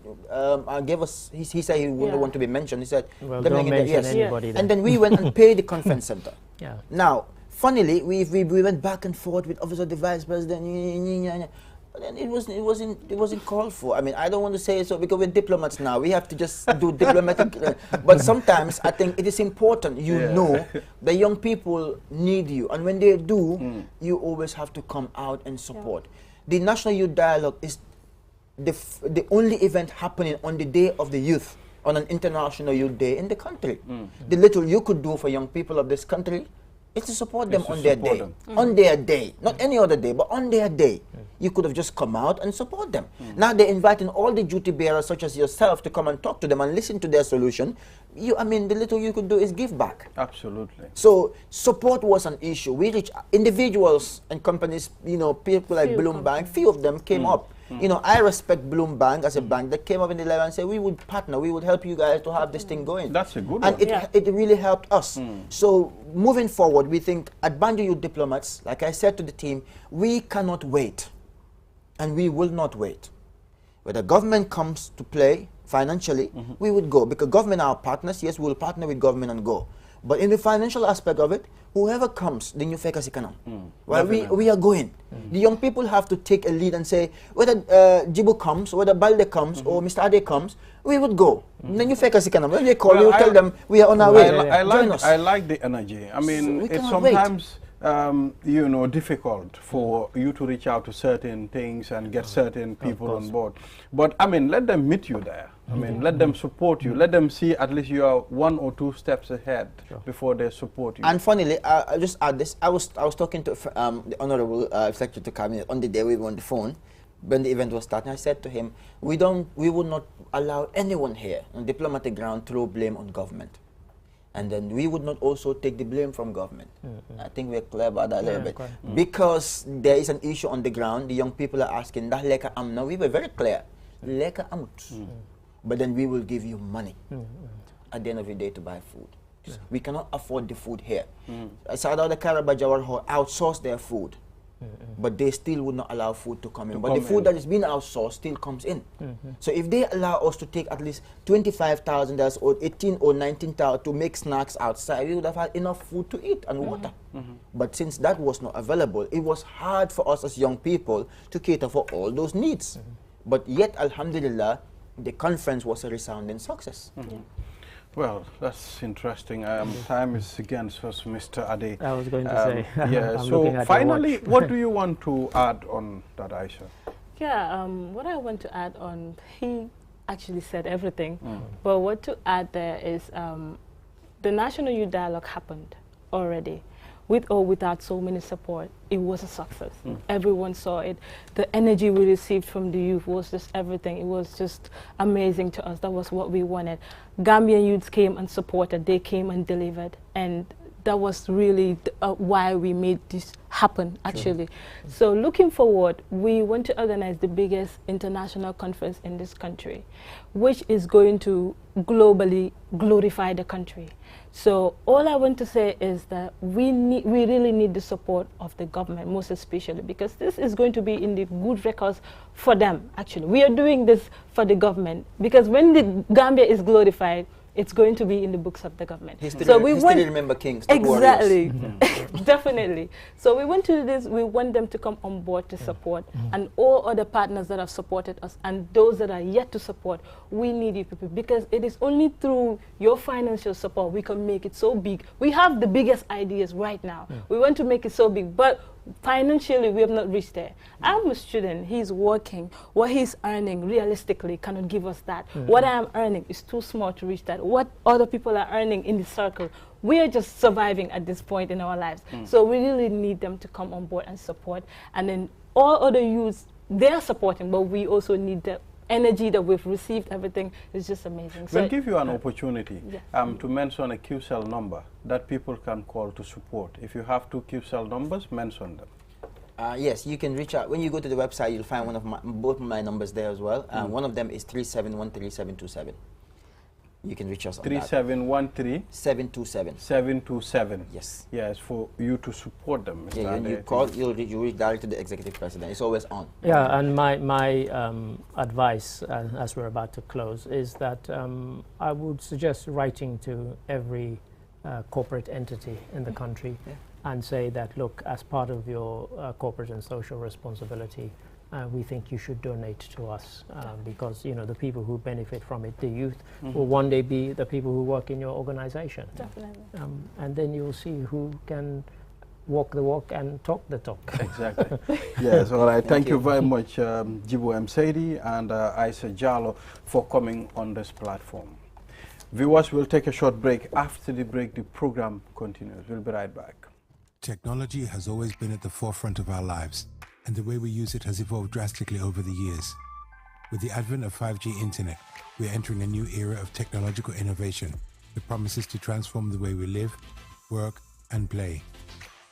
gave us, he said he wouldn't want to be mentioned. He said, well, don't mention anybody. And then we went and paid the conference center. Now, funnily, we went back and forth with Office of the Vice President. But then it wasn't called for. I mean, I don't want to say it so because we're diplomats now. We have to just do diplomatic. But sometimes I think it is important. You know, the young people need you, and when they do, you always have to come out and support. The National Youth Dialogue is the only event happening on the Day of the Youth, on an International Youth Day in the country. The little you could do for young people of this country is to support them on their day. On their day. Not any other day, but on their day. You could have just come out and support them. Now they're inviting all the duty bearers, such as yourself, to come and talk to them and listen to their solution. I mean, the little you could do is give back. Absolutely. So support was an issue. We reached individuals and companies, you know, people like Bloombank, few of them came up. You know, I respect Bloombank as a bank that came up in the level and said, we would partner, we would help you guys to have this thing going. That's a good one. And it really helped us. So moving forward, we think at Banjul Youth Diplomats, like I said to the team, we cannot wait. And we will not wait. When the government comes to play financially, we would go. Because government are our partners, yes, we will partner with government and go. But in the financial aspect of it, whoever comes, the new fakers economy. Well, we are going. The young people have to take a lead and say, whether Jibu comes, whether Balde comes, or Mr. Ade comes, we would go. The new fakers economy. When they call, we will tell them we are on our way. I like the energy. I mean, it's sometimes you know, difficult for you to reach out to certain things and get certain people on board. But I mean, let them meet you there. I mean, let them support you. Let them see at least you are 1 or 2 steps ahead before they support you. And funnily, I'll just add this. I was talking to the Honorable Secretary to Cabinet on the day we were on the phone when the event was starting. I said to him, we would not allow anyone here on diplomatic ground to throw blame on government. And then we would not also take the blame from government. I think we're clear about that a little bit. Because there is an issue on the ground, the young people are asking, dah leka am. Now we were very clear, leka amut. But then we will give you money at the end of the day to buy food. We cannot afford the food here. Sada the Karabajawar outsource their food. But they still would not allow food to come in. But the food that is being outsourced still comes in. So if they allow us to take at least $25,000 or 18 or 19,000 to make snacks outside, we would have had enough food to eat and water. But since that was not available, it was hard for us as young people to cater for all those needs. But yet, alhamdulillah, the conference was a resounding success. Well, that's interesting. Time is against us, Mr. Ade. I was going to say. Yeah. So finally, what do you want to add on that, Aisha? Yeah. What I want to add on, he actually said everything. But what to add there is the National Youth Dialogue happened already. With or without so many support, it was a success. Everyone saw it. The energy we received from the youth was just everything. It was just amazing to us. That was what we wanted. Gambian youths came and supported. They came and delivered. And that was really why we made this happen, actually. So looking forward, we want to organize the biggest international conference in this country, which is going to globally glorify the country. So all I want to say is that we really need the support of the government, most especially, because this is going to be in the good records for them, actually. We are doing this for the government, because when the Gambia is glorified, it's going to be in the books of the government. So we want to remember kings, not exactly, definitely. So we want to do this. We want them to come on board to support, and all other partners that have supported us, and those that are yet to support. We need you people, because it is only through your financial support we can make it so big. We have the biggest ideas right now. We want to make it so big, but financially, we have not reached there. I'm a student, he's working. What he's earning realistically cannot give us that. What I'm earning is too small to reach that. What other people are earning in the circle, we are just surviving at this point in our lives. So we really need them to come on board and support. And then all other youths, they're supporting, but we also need the energy that we've received. Everything is just amazing. We'll give you an opportunity yeah. to mention a QCell number that people can call to support. If you have 2 QCell numbers, mention them. Yes, you can reach out. When you go to the website, you'll find both my numbers there as well. One of them is 3713-727. You can reach us on 3713 727. 727. Yes. Yes, for you to support them. Yeah, when you call, you'll reach direct to the executive president. It's always on. Yeah, and my advice, as we're about to close, is that I would suggest writing to every corporate entity in the country and say that, look, as part of your corporate and social responsibility, we think you should donate to us because, you know, the people who benefit from it, the youth, will one day be the people who work in your organization. Definitely. And then you'll see who can walk the walk and talk the talk. Exactly. Yes, all right. Thank you very much, Djibo Msedi and Aisha Jallow, for coming on this platform. Viewers, we'll take a short break. After the break, the program continues. We'll be right back. Technology has always been at the forefront of our lives, and the way we use it has evolved drastically over the years. With the advent of 5G internet, we are entering a new era of technological innovation that promises to transform the way we live, work, and play.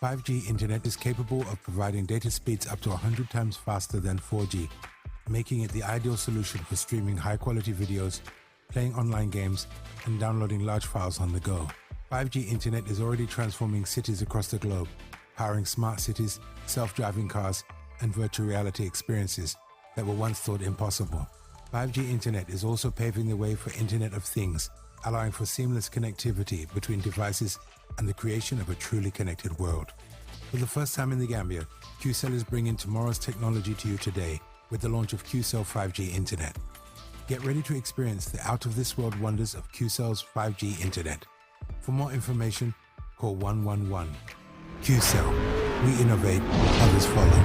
5G internet is capable of providing data speeds up to 100 times faster than 4G, making it the ideal solution for streaming high-quality videos, playing online games, and downloading large files on the go. 5G internet is already transforming cities across the globe, powering smart cities, self-driving cars, and virtual reality experiences that were once thought impossible. 5G internet is also paving the way for Internet of Things, allowing for seamless connectivity between devices and the creation of a truly connected world. For the first time in the Gambia, QCell is bringing tomorrow's technology to you today with the launch of QCell 5G Internet. Get ready to experience the out-of-this-world wonders of QCell's 5G Internet. For more information, call 111. QCell. We innovate, others follow.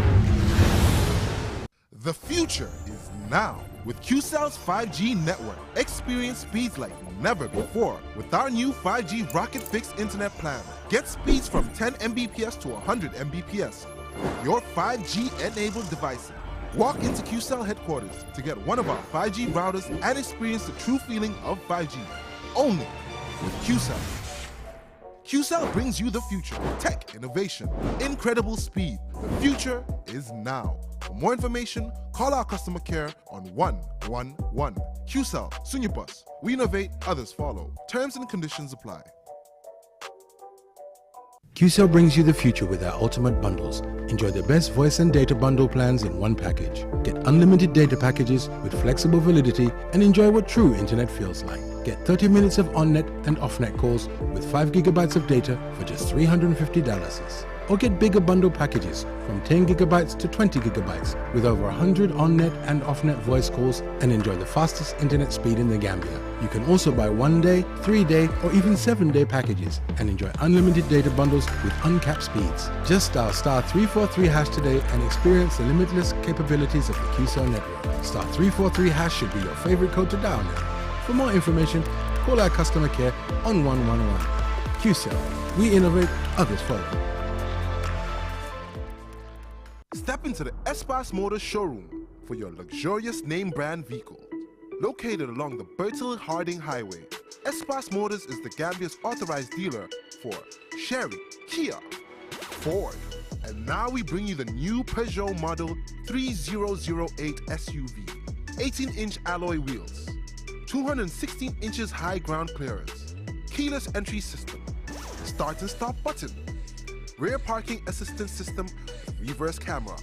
The future is now. With QCell's 5G network, experience speeds like never before with our new 5G Rocket Fix internet plan. Get speeds from 10 Mbps to 100 Mbps. Your 5G-enabled devices. Walk into QCell headquarters to get one of our 5G routers and experience the true feeling of 5G. Only with QCell. QCell brings you the future. Tech, innovation, incredible speed. The future is now. For more information, call our customer care on 111. QCell, Sunyapus. We innovate, others follow. Terms and conditions apply. QCell brings you the future with our ultimate bundles. Enjoy the best voice and data bundle plans in one package. Get unlimited data packages with flexible validity and enjoy what true internet feels like. Get 30 minutes of on-net and off-net calls with 5 gigabytes of data for just $350. Or get bigger bundle packages from 10 gigabytes to 20 gigabytes with over 100 on-net and off-net voice calls and enjoy the fastest internet speed in the Gambia. You can also buy 1-day, 3-day or even 7-day packages and enjoy unlimited data bundles with uncapped speeds. Just dial *343# today and experience the limitless capabilities of the QCell network. *343# should be your favorite code to dial now. For more information, call our customer care on 111. QCell. We innovate, others follow. Step into the Espas Motors showroom for your luxurious name brand vehicle. Located along the Bertil Harding Highway, Espas Motors is the Gambia's authorized dealer for Chery, Kia, Ford, and now we bring you the new Peugeot model 3008 SUV. 18-inch alloy wheels, 216 inches high ground clearance, keyless entry system, start and stop button, rear parking assistance system with reverse camera,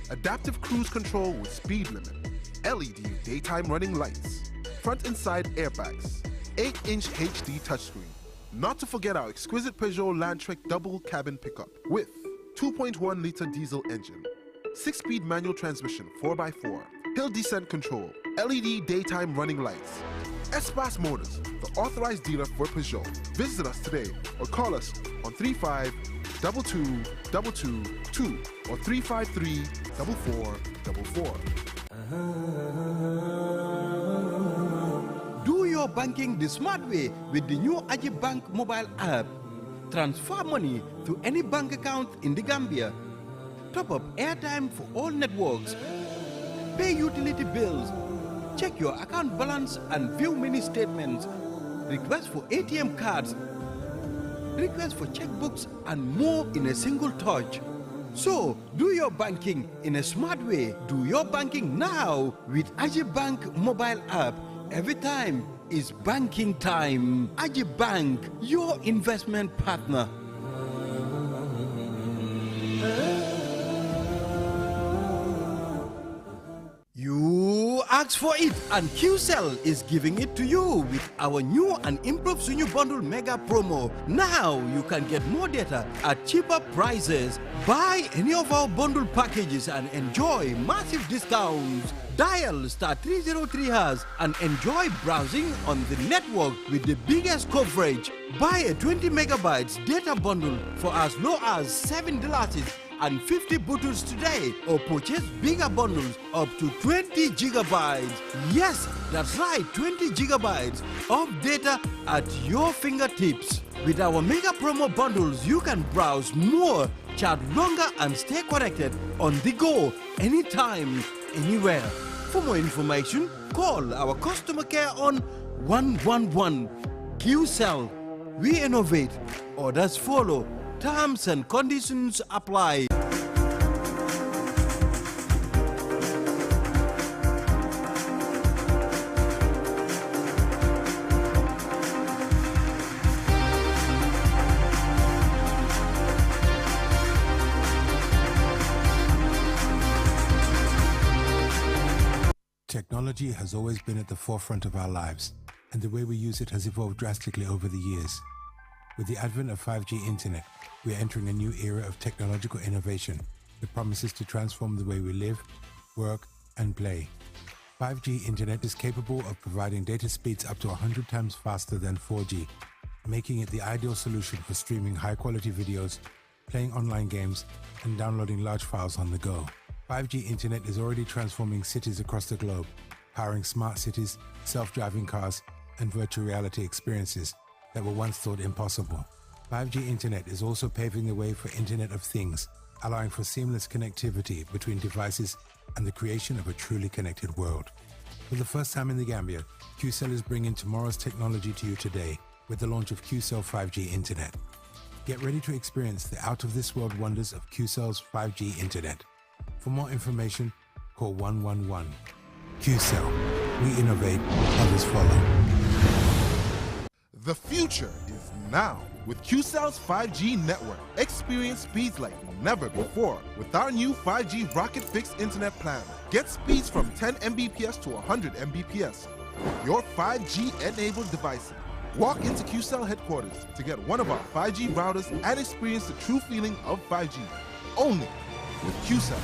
adaptive cruise control with speed limit, LED daytime running lights, front and side airbags, 8-inch HD touchscreen. Not to forget our exquisite Peugeot Landtrek double cabin pickup with 2.1-liter diesel engine, 6-speed manual transmission 4x4, hill descent control, LED daytime running lights. Espas Motors, the authorized dealer for Peugeot. Visit us today or call us on 22222 or 353-4444. Do your banking the smart way with the new Ajibank mobile app. Transfer money to any bank account in the Gambia. Top up airtime for all networks. Pay utility bills. Check your account balance and view mini statements. Request for ATM cards. Request for checkbooks and more in a single touch. So, do your banking in a smart way. Do your banking now with Ajibank mobile app. Every time is banking time. Ajibank, your investment partner. You asked for it, and QCell is giving it to you with our new and improved Sunyu Bundle Mega Promo. Now you can get more data at cheaper prices. Buy any of our bundle packages and enjoy massive discounts. Dial *303# and enjoy browsing on the network with the biggest coverage. Buy a 20 megabytes data bundle for as low as $7 and 50 bottles today, or purchase bigger bundles up to 20 gigabytes. Yes, that's right, 20 gigabytes of data at your fingertips. With our mega promo bundles, you can browse more, chat longer, and stay connected on the go, anytime, anywhere. For more information, call our customer care on 111. QCell, we innovate. Orders follow. Terms and conditions apply. Technology has always been at the forefront of our lives, and the way we use it has evolved drastically over the years. With the advent of 5G internet, we are entering a new era of technological innovation that promises to transform the way we live, work, and play. 5G internet is capable of providing data speeds up to 100 times faster than 4G, making it the ideal solution for streaming high-quality videos, playing online games, and downloading large files on the go. 5G internet is already transforming cities across the globe, powering smart cities, self-driving cars, and virtual reality experiences that were once thought impossible. 5G internet is also paving the way for Internet of Things, allowing for seamless connectivity between devices and the creation of a truly connected world. For the first time in the Gambia, QCell is bringing tomorrow's technology to you today with the launch of QCell 5G internet. Get ready to experience the out-of-this-world wonders of QCell's 5G internet. For more information, call 111. QCell, we innovate, others follow. The future is now with QCell's 5G network. Experience speeds like never before with our new 5G Rocket Fixed Internet plan. Get speeds from 10 Mbps to 100 Mbps. Your 5G-enabled devices. Walk into QCell headquarters to get one of our 5G routers and experience the true feeling of 5G. Only with QCell.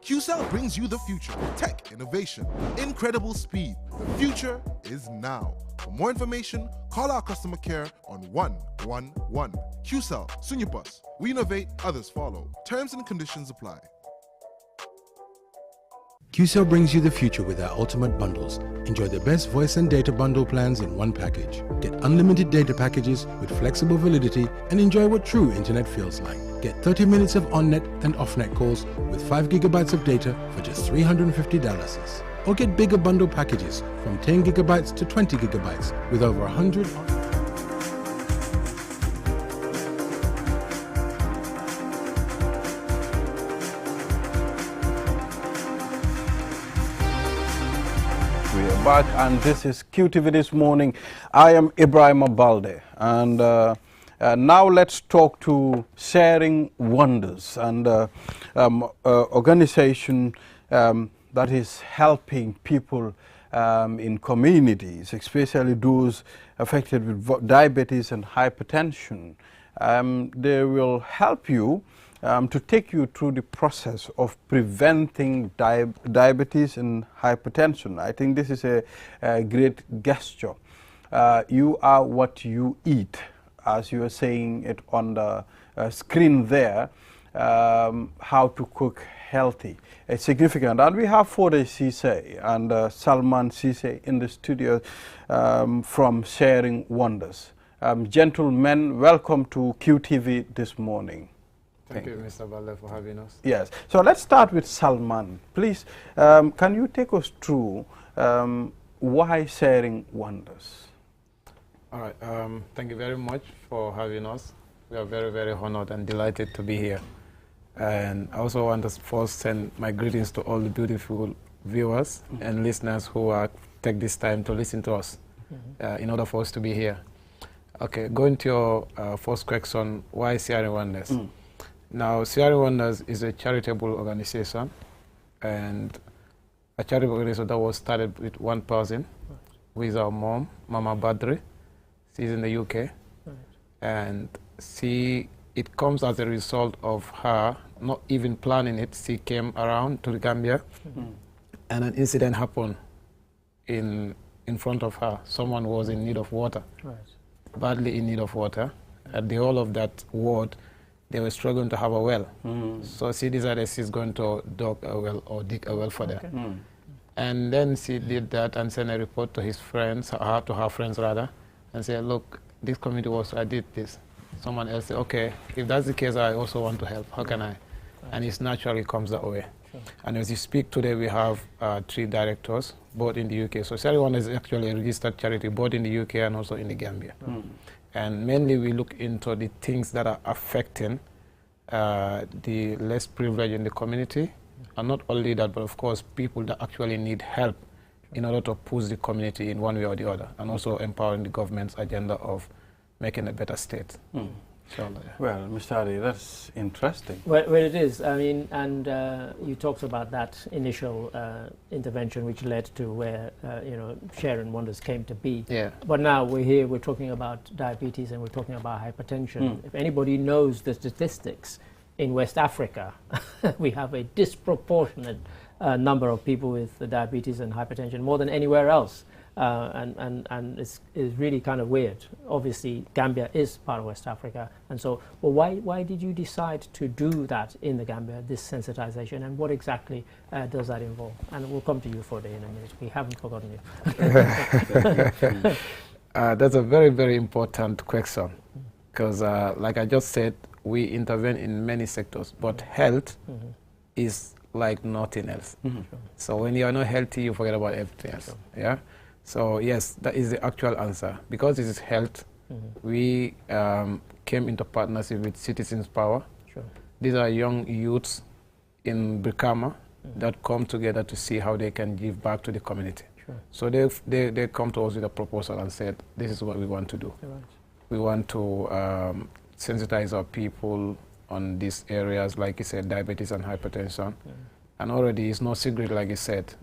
QCell brings you the future. Tech, innovation, incredible speed. The future is now. For more information, call our customer care on 111. QCell, Sunyabus. We innovate, others follow. Terms and conditions apply. QCell brings you the future with our ultimate bundles. Enjoy the best voice and data bundle plans in one package. Get unlimited data packages with flexible validity and enjoy what true internet feels like. Get 30 minutes of on-net and off-net calls with 5 gigabytes of data for just $350. Or get bigger bundle packages from 10 gigabytes to 20 gigabytes with over 100... We are back, and this is QTV This Morning. I am Ibrahim Abalde, and now let's talk to Sharing Wonders, and organization that is helping people in communities, especially those affected with diabetes and hypertension. They will help you to take you through the process of preventing diabetes and hypertension. I think this is a great gesture. You are what you eat. as you were saying it on the screen there, how to cook healthy. It's significant. And we have Fode Cisse and Salman Cisse in the studio from Sharing Wonders. Gentlemen, welcome to QTV this morning. Thank you, Mr. Balde, for having us. Yes. So let's start with Salman. Please, can you take us through why Sharing Wonders? All right. Thank you very much for having us. We are very, very honored and delighted to be here. And I also want to first send my greetings to all the beautiful viewers and listeners who take this time to listen to us in order for us to be here. Okay, going to your first question, why Sharing Wonders? Now, Sharing Wonders is a charitable organization, and a charitable organization that was started with one person, who is our mom, Mama Badri. She's in the UK, and it comes as a result of her not even planning it. She came around to the Gambia, and an incident happened in front of her. Someone was in need of water, badly in need of water. At the whole of that ward, they were struggling to have a well. So she decided she's going to dig a well for them. And then she did that and sent a report to his friends, to her friends rather, and said, look, this community I did this. Someone else said, okay, if that's the case, I also want to help. How can I? And it naturally comes that way. And as you speak today, we have 3 directors, both in the UK. So Sharing Wonders is actually a registered charity, both in the UK and also in the Gambia. And mainly we look into the things that are affecting the less privileged in the community. And not only that, but of course, people that actually need help in order to push the community in one way or the other, and also empowering the government's agenda of making a better state. Inshallah, yeah. Well, Mr. Adi, that's interesting. Well, it is. I mean, and you talked about that initial intervention, which led to where Sharing Wonders came to be. Yeah. But now we're here. We're talking about diabetes, and we're talking about hypertension. If anybody knows the statistics in West Africa, we have a disproportionate number of people with diabetes and hypertension, more than anywhere else. And it's really kind of weird. Obviously, Gambia is part of West Africa, and so, well, why did you decide to do that in the Gambia, this sensitization, and what exactly does that involve? And we'll come to you for in a minute. We haven't forgotten you. That's a very, very important question, because like I just said, we intervene in many sectors, but health is like nothing else. So when you are not healthy, you forget about everything else. Yeah. So yes, that is the actual answer. Because this is health, we came into partnership with Citizens Power. These are young youths in Brikama that come together to see how they can give back to the community. So they come to us with a proposal and said, this is what we want to do. We want to sensitize our people on these areas, like you said, diabetes and hypertension. And already it's no secret, like you said,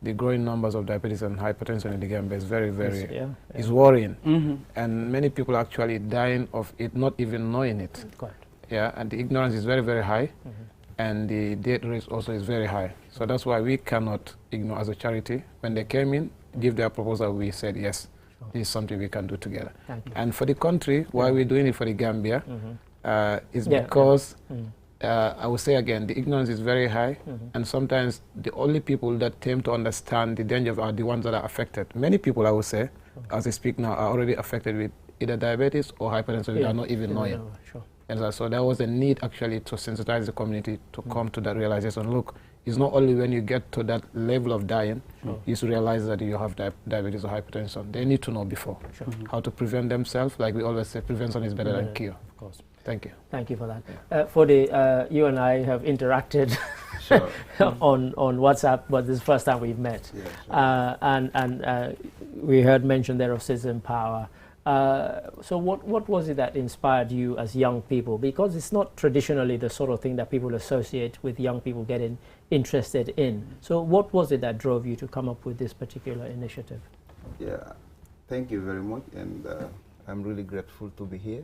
the growing numbers of diabetes and hypertension in the Gambia is very, very, is worrying. And many people are actually dying of it, not even knowing it. Yeah, and the ignorance is very, very high, and the death rate also is very high. So that's why we cannot ignore as a charity. When they came in, give their proposal, we said, yes, this is something we can do together. And for the country, why we're doing it for the Gambia, is because I will say again, the ignorance is very high, and sometimes the only people that tend to understand the dangers are the ones that are affected. Many people, I would say, as I speak now, are already affected with either diabetes or hypertension. They are not even knowing. And so there was a need actually to sensitize the community to come to that realization. Look, it's not only when you get to that level of dying, you should realize that you have diabetes or hypertension. They need to know before how to prevent themselves. Like we always say, prevention is better than cure. Of course. Thank you. Thank you for that. Fode, you and I have interacted on WhatsApp, but this is the first time we've met. And we heard mention there of Citizen Power. So what was it that inspired you as young people? Because it's not traditionally the sort of thing that people associate with young people getting interested in. So what was it that drove you to come up with this particular initiative? Yeah, thank you very much. And I'm really grateful to be here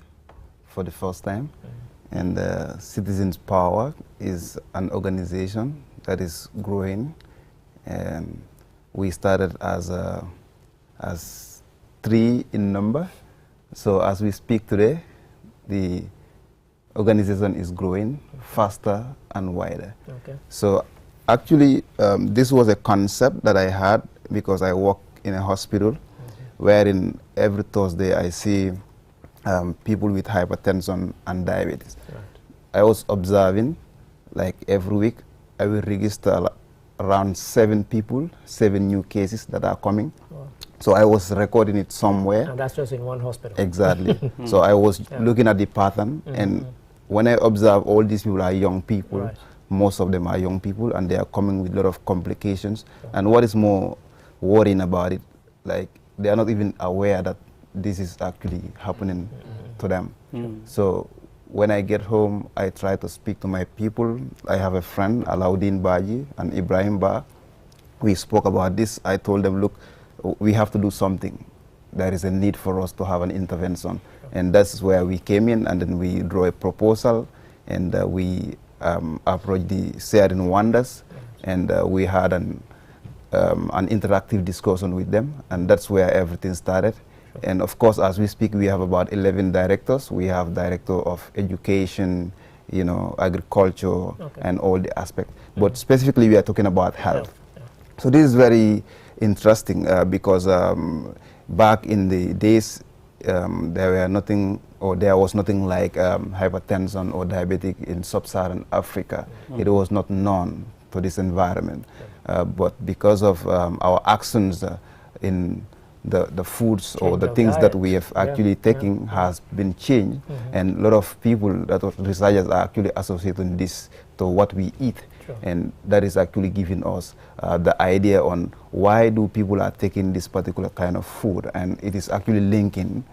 for the first time. And Citizens Power is an organization that is growing. And we started as 3 in number, So as we speak today, the organization is growing faster and wider. Okay. So actually, this was a concept that I had because I work in a hospital, wherein every Thursday I see people with hypertension and diabetes. Right. I was observing, like every week, I will register around 7 new cases that are coming. Wow. So I was recording it somewhere. And that's just in one hospital. Exactly. So I was looking at the pattern, and when I observe all these people are young people, Right. most of them are young people, and they are coming with a lot of complications. And what is more worrying about it, like they are not even aware that this is actually happening to them. So when I get home, I try to speak to my people. I have a friend, Alauddin Baji and Ibrahim Ba. We spoke about this. I told them, look, we have to do something. There is a need for us to have an intervention. And that's where we came in, and then we drew a proposal, and we approached the Sharing Wonders, and we had an interactive discussion with them, and that's where everything started. And of course, as we speak, we have about 11 directors. We have director of education, you know, agriculture, and all the aspects. But specifically, we are talking about health. So this is very interesting because back in the days, there was nothing like hypertension or diabetic in sub-Saharan Africa. It was not known to this environment. But because of our actions in the foods or the things that we have actually taken has been changed, and a lot of people that are researchers are actually associating this to what we eat. And that is actually giving us the idea on why do people are taking this particular kind of food, and it is actually linking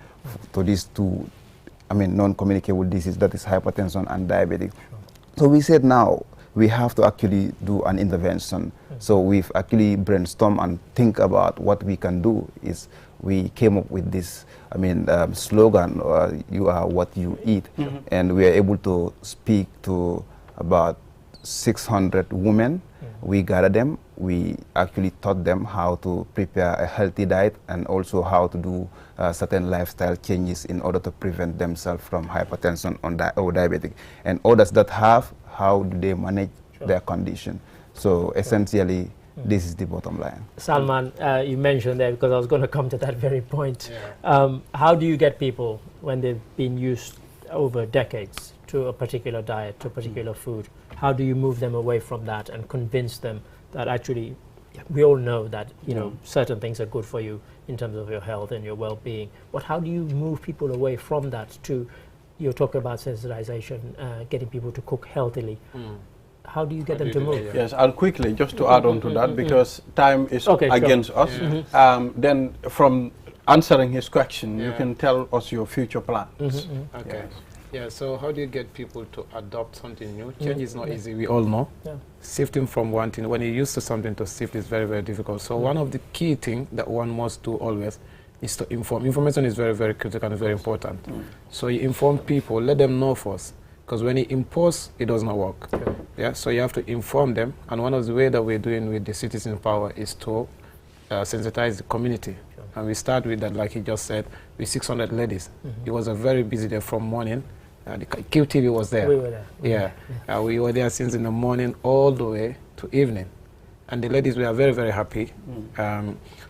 to these two, non-communicable disease, that is hypertension and diabetic. So we said now we have to actually do an intervention. So we've actually brainstormed and think about what we can do. Is we came up with this slogan, you are what you eat. And we are able to speak to about 600 women. We gathered them. We actually taught them how to prepare a healthy diet, and also how to do certain lifestyle changes in order to prevent themselves from hypertension or diabetic. And others that have, how do they manage their condition? So essentially, this is the bottom line. Salman, you mentioned that, because I was going to come to that very point. How do you get people, when they've been used over decades to a particular diet, to a particular food, how do you move them away from that and convince them that actually, we all know that certain things are good for you in terms of your health and your well-being, but how do you move people away from that to, you're talking about sensitization, getting people to cook healthily. How do you get them to move? Yes, I'll quickly, just to add on to that, because time is against us. Then from answering his question, you can tell us your future plans. Okay. Yeah, so how do you get people to adopt something new? Change is not easy, we all know. Shifting from one thing, when you're used to something, to shift is very, very difficult. So one of the key things that one must do always is to inform. Information is very, very critical and very important. So you inform people, let them know first. Because when you impose, it does not work. So you have to inform them. And one of the ways that we're doing with the Citizen Power is to sensitize the community. And we start with that, like he just said, with 600 ladies. It was a very busy day from morning. The QTV was there. We were there. We were there since in the morning all the way to evening. And the ladies were very, very happy.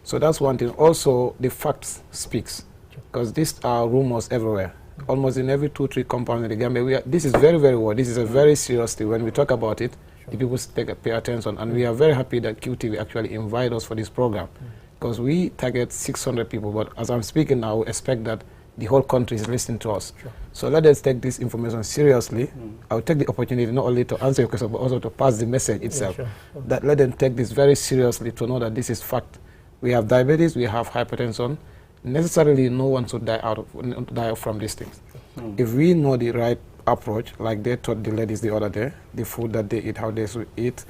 So that's one thing. Also, the facts speaks. Because these are rumors everywhere. Almost in every 2-3 compounds in the Gambia. This is very, very well. This is a very serious thing. When we talk about it, the people pay attention. And we are very happy that QTV actually invited us for this program. Because we target 600 people. But as I'm speaking now, we expect that the whole country is listening to us. So let us take this information seriously. I will take the opportunity not only to answer your question, but also to pass the message itself. That let them take this very seriously, to know that this is fact. We have diabetes, we have hypertension. Necessarily, no one should die from these things. If we know the right approach, like they taught the ladies the other day, the food that they eat, how they should eat,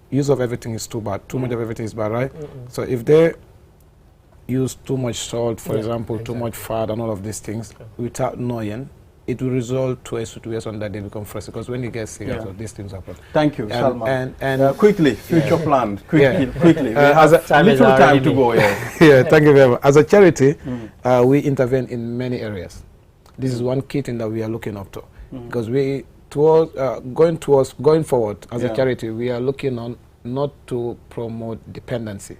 use of everything is too bad. Too much of everything is bad, right? So if they use too much salt, for example, too much fat and all of these things, without knowing, it will result to a situation that they become frustrated, because when you get serious, so these things happen. Thank you, Salman. And quickly, future plan, quickly. We have little time to go. Yeah. Yeah, thank you very much. As a charity, we intervene in many areas. This is one key thing that we are looking up to, because we going forward as a charity, we are looking on not to promote dependency,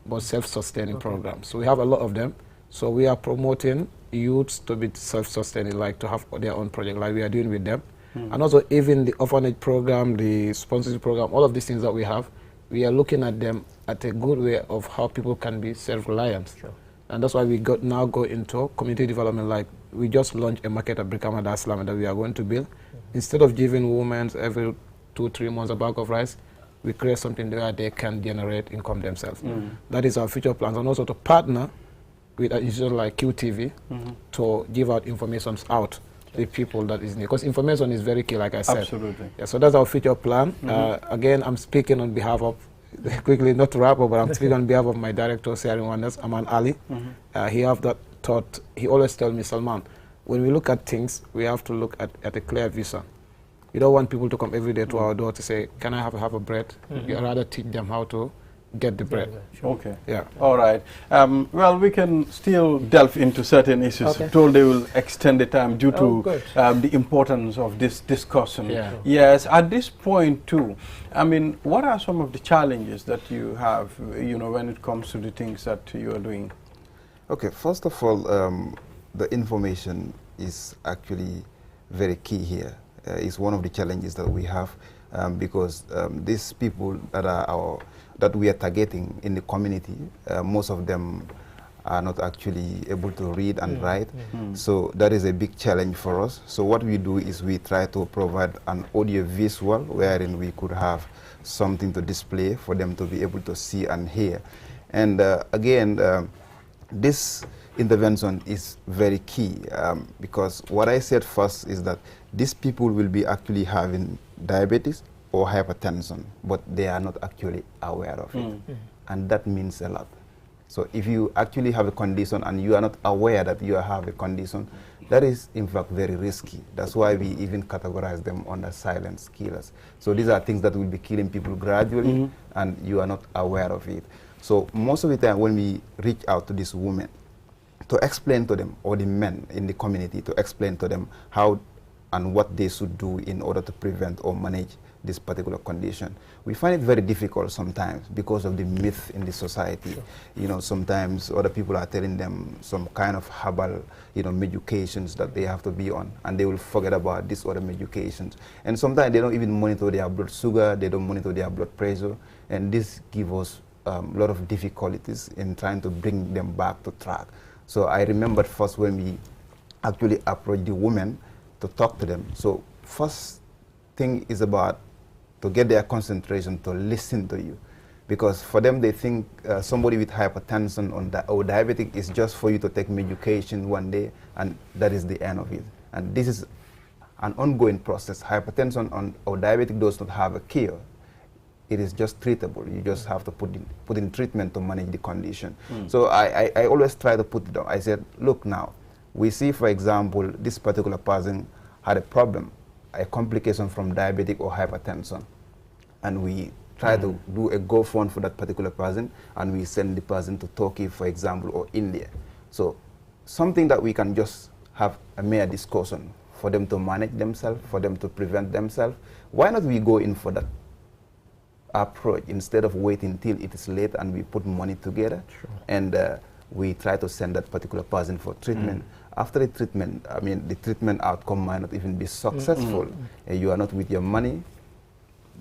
but self-sustaining programs. So we have a lot of them. So we are promoting youths to be self-sustaining, like to have their own project, like we are doing with them. And also even the orphanage program, the sponsorship program, all of these things that we have, we are looking at them at a good way of how people can be self-reliant. Sure. And that's why we now go into community development. Like we just launched a market at Brikama Dar es Salaam that we are going to build. Instead of giving women every 2-3 months a bag of rice, we create something where they can generate income themselves. That is our future plans. And also to partner with an institution like QTV to give out information out to the people that is needed. Because information is very key, like I said. Absolutely. Yeah, so that's our future plan. Again, I'm speaking on behalf of, quickly, not to wrap up, but I'm speaking on behalf of my director, Sharing Wonders, Aman Ali. He have that thought. He always tells me, Salman, when we look at things, we have to look at a clear vision. We don't want people to come every day to our door to say, can I have a bread? We rather teach them how to get the bread. Okay. Yeah. All right. Well, we can still delve into certain issues. Okay. I'm told they will extend the time due to the importance of this discussion. Yeah. Yes. At this point, too, I mean, what are some of the challenges that you have, when it comes to the things that you are doing? Okay. First of all, the information is actually very key here. It's one of the challenges that we have because these people that we are targeting in the community, most of them are not actually able to read and write. So that is a big challenge for us. So what we do is we try to provide an audio visual wherein we could have something to display for them to be able to see and hear. And again, this intervention is very key because what I said first is that these people will be actually having diabetes or hypertension, but they are not actually aware of it. And that means a lot. So if you actually have a condition and you are not aware that you have a condition, that is in fact very risky. That's why we even categorize them under silent killers. So these are things that will be killing people gradually and you are not aware of it. So most of the time when we reach out to these women, to explain to them, or the men in the community, to explain to them how and what they should do in order to prevent or manage this particular condition. We find it very difficult sometimes because of the myth in the society. Sometimes other people are telling them some kind of herbal, medications that they have to be on, and they will forget about these other medications. And sometimes they don't even monitor their blood sugar, they don't monitor their blood pressure, and this gives us a lot of difficulties in trying to bring them back to track. So I remember first when we actually approached the women to talk to them. So first thing is about to get their concentration to listen to you. Because for them, they think somebody with hypertension or diabetic is just for you to take medication one day and that is the end of it. And this is an ongoing process. Hypertension or diabetic does not have a cure. It is just treatable. You just have to put in treatment to manage the condition. So I always try to put it down. I said, look now, we see, for example, this particular person had a problem, a complication from diabetic or hypertension. And we try to do a GoFund for that particular person, and we send the person to Turkey, for example, or India. So something that we can just have a mere discussion for them to manage themselves, for them to prevent themselves. Why not we go in for that approach instead of waiting till it is late and we put money together and we try to send that particular person for treatment. After the treatment, I mean, the treatment outcome might not even be successful. You are not with your money,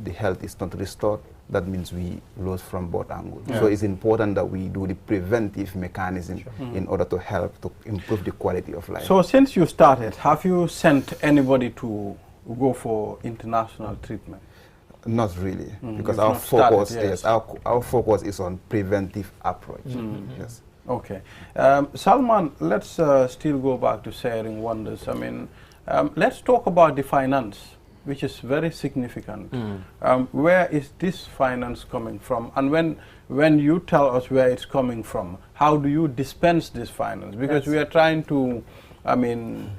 the health is not restored. That means we lose from both angles. So it's important that we do the preventive mechanism in order to help to improve the quality of life. So since you started, have you sent anybody to go for international treatment? Not really, because our focus is our focus is on preventive approach. Yes. Okay, Salman, let's still go back to Sharing Wonders. I mean, let's talk about the finance, which is very significant. Where is this finance coming from? And when you tell us where it's coming from, how do you dispense this finance? Because we are trying to, I mean,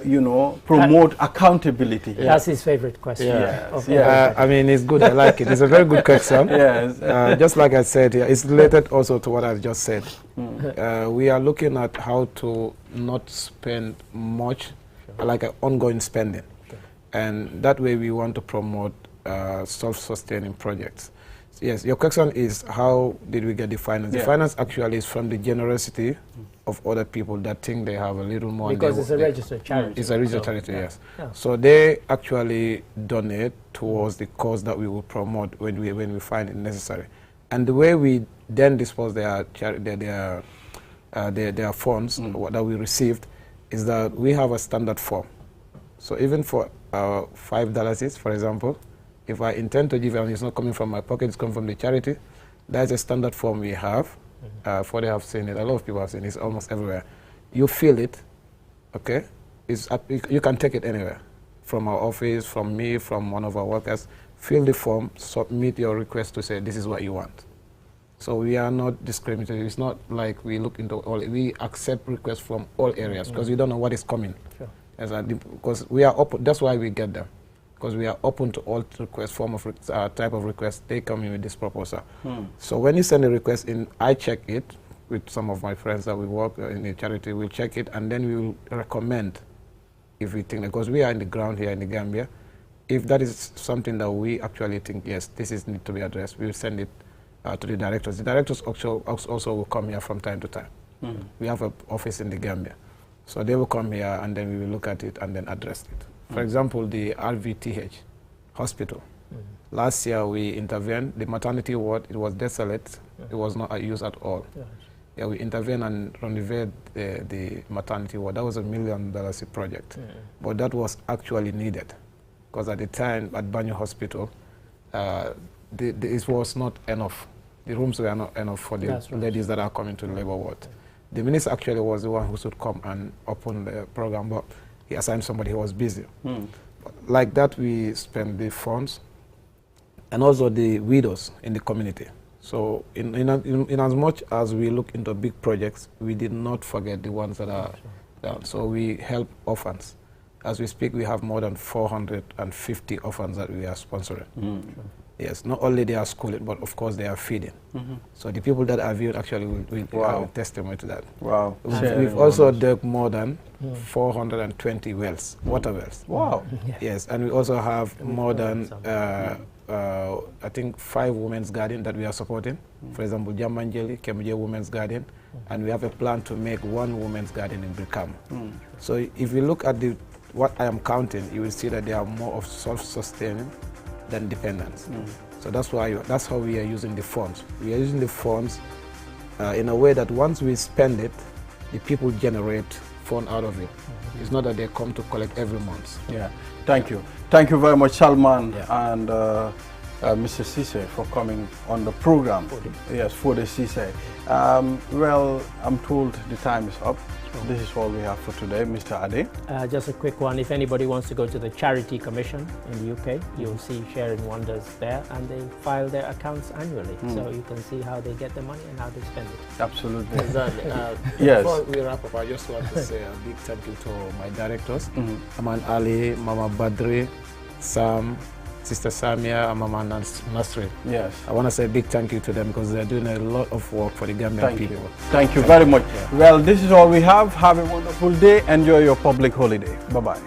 you know, promote accountability. That's his favorite question. Yes. I mean, it's good. I like it. It's a very good question. Yes. Just like I said, it's related also to what I just said. We are looking at how to not spend much, like an ongoing spending. And that way we want to promote self-sustaining projects. Yes, your question is how did we get the finance? The finance actually is from the generosity of other people that think they have a little more. Because it's a registered charity. It's a registered charity, yes. So they actually donate towards the cause that we will promote when we find it necessary. And the way we then dispose their funds that we received is that we have a standard form. So even for $5, for example, if I intend to give and it's not coming from my pocket, it's coming from the charity, that's a standard form we have. For they have seen it, a lot of people have seen it, it's almost everywhere. You fill it, okay? You can take it anywhere, from our office, from me, from one of our workers. Fill the form, submit your request to say this is what you want. So we are not discriminating. It's not like we look into all, we accept requests from all areas because we don't know what is coming. Sure. Because we are open, that's why we get them. Because we are open to all requests, type of requests, they come in with this proposal. So when you send a request in, I check it with some of my friends that we work in the charity, we'll check it and then we will recommend if we think, because we are in the ground here in the Gambia, if that is something that we actually think, yes, this is need to be addressed, we will send it to the directors. The directors also will come here from time to time. We have an office in the Gambia. So they will come here and then we will look at it and then address it. For example, the RVTH hospital. Last year we intervened. The maternity ward, it was desolate. It was not used at all. Yeah, we intervened and renovated the maternity ward. That was $1 million project. But that was actually needed. Because at the time at Banyu Hospital, it was not enough. The rooms were not enough for the ladies that are coming to the labor ward. The minister actually was the one who should come and open the program, but he assigned somebody who was busy. Like that, we spend the funds and also the widows in the community. So in as much as we look into big projects, we did not forget the ones that are down. So we help orphans. As we speak, we have more than 450 orphans that we are sponsoring. Yes, not only they are schooling, but of course they are feeding. So the people that are viewed actually will have a testimony to that. Wow. We've also dug more than 420 wells, water wells. Wow. Yes, and we also have more than, I think, 5 women's gardens that we are supporting. For example, Jamanjeli, Kemuje Women's Garden, and we have a plan to make 1 women's garden in Brikama. So if you look at what I am counting, you will see that they are more of self-sustaining than dependence. So that's how we are using the funds. We are using the funds in a way that once we spend it, the people generate fund out of it. It's not that they come to collect every month. Yeah, thank you. Thank you very much, Salman and Mr. Cisse for coming on the program. Yes, for the Cisse. Well, I'm told the time is up. This is all we have for today. Mr. Ade? Just a quick one. If anybody wants to go to the Charity Commission in the UK, you'll see Sharing Wonders there, and they file their accounts annually. So you can see how they get the money and how they spend it. Absolutely. Exactly. Yes. Before we wrap up, I just want to say a big thank you to my directors, Aman Ali, Mama Badri, Sam, Sister Samia, and Mama Nasri. Yes. I want to say a big thank you to them because they're doing a lot of work for the Gambian people. Thank you very much. Well, this is all we have. Have a wonderful day. Enjoy your public holiday. Bye-bye.